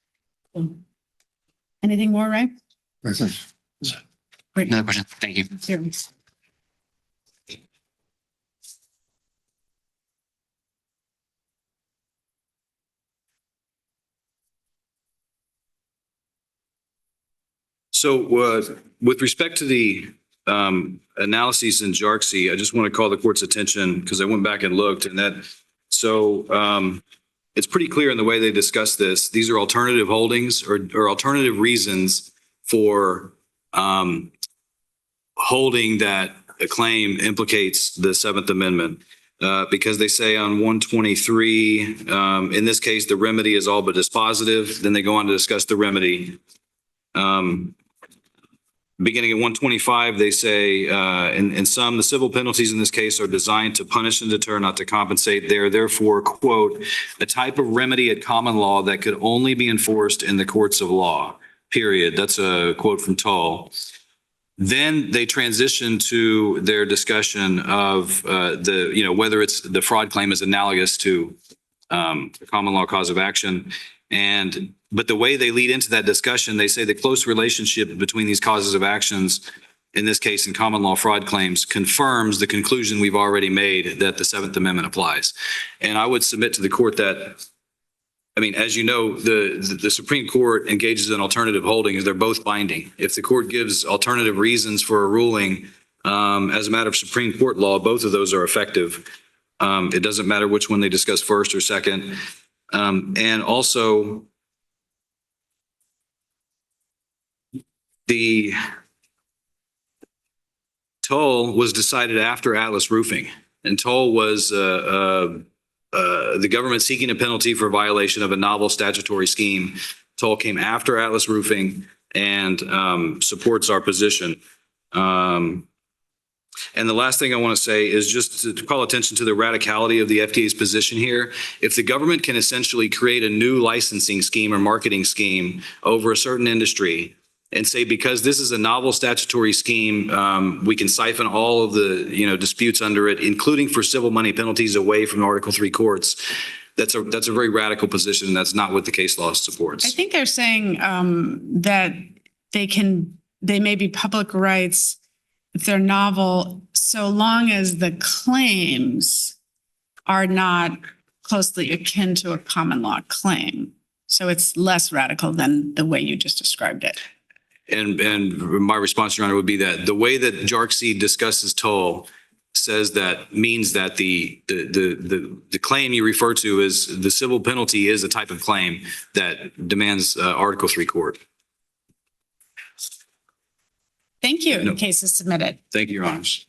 Anything more, Ray? Great. Another question. Thank you. Here. So with respect to the analyses in Jarkissi, I just want to call the court's attention because I went back and looked, and it's pretty clear in the way they discuss this. These are alternative holdings or alternative reasons for holding that a claim implicates the Seventh Amendment. Because they say on 123, in this case, the remedy is all but dispositive. Then they go on to discuss the remedy. Beginning at 125, they say, in some, the civil penalties in this case are designed to punish and deter, not to compensate. They are therefore, quote, a type of remedy at common law that could only be enforced in the courts of law, period. That's a quote from Tull. Then they transition to their discussion of whether it's the fraud claim is analogous to the common law cause of action. But the way they lead into that discussion, they say the close relationship between these causes of actions, in this case, in common law fraud claims, confirms the conclusion we've already made that the Seventh Amendment applies. And I would submit to the court that, as you know, the Supreme Court engages in alternative holdings. They're both binding. If the court gives alternative reasons for a ruling as a matter of Supreme Court law, both of those are effective. It doesn't matter which one they discuss first or second. And also, the toll was decided after Atlas Roofing, and toll was the government seeking a penalty for violation of a novel statutory scheme. Toll came after Atlas Roofing and supports our position. And the last thing I want to say is just to call attention to the radicality of the FDA's position here. If the government can essentially create a new licensing scheme or marketing scheme over a certain industry and say, because this is a novel statutory scheme, we can siphon all of the disputes under it, including for civil money penalties, away from Article III courts. That's a very radical position, and that's not what the case law supports. I think they're saying that they may be public rights if they're novel, so long as the claims are not closely akin to a common law claim. So it's less radical than the way you just described it. And my response, Your Honor, would be that the way that JARC discusses toll says that means that the claim you refer to is the civil penalty is a type of claim that demands Article 3 court. Thank you. No. The case is submitted. Thank you, Your Honors.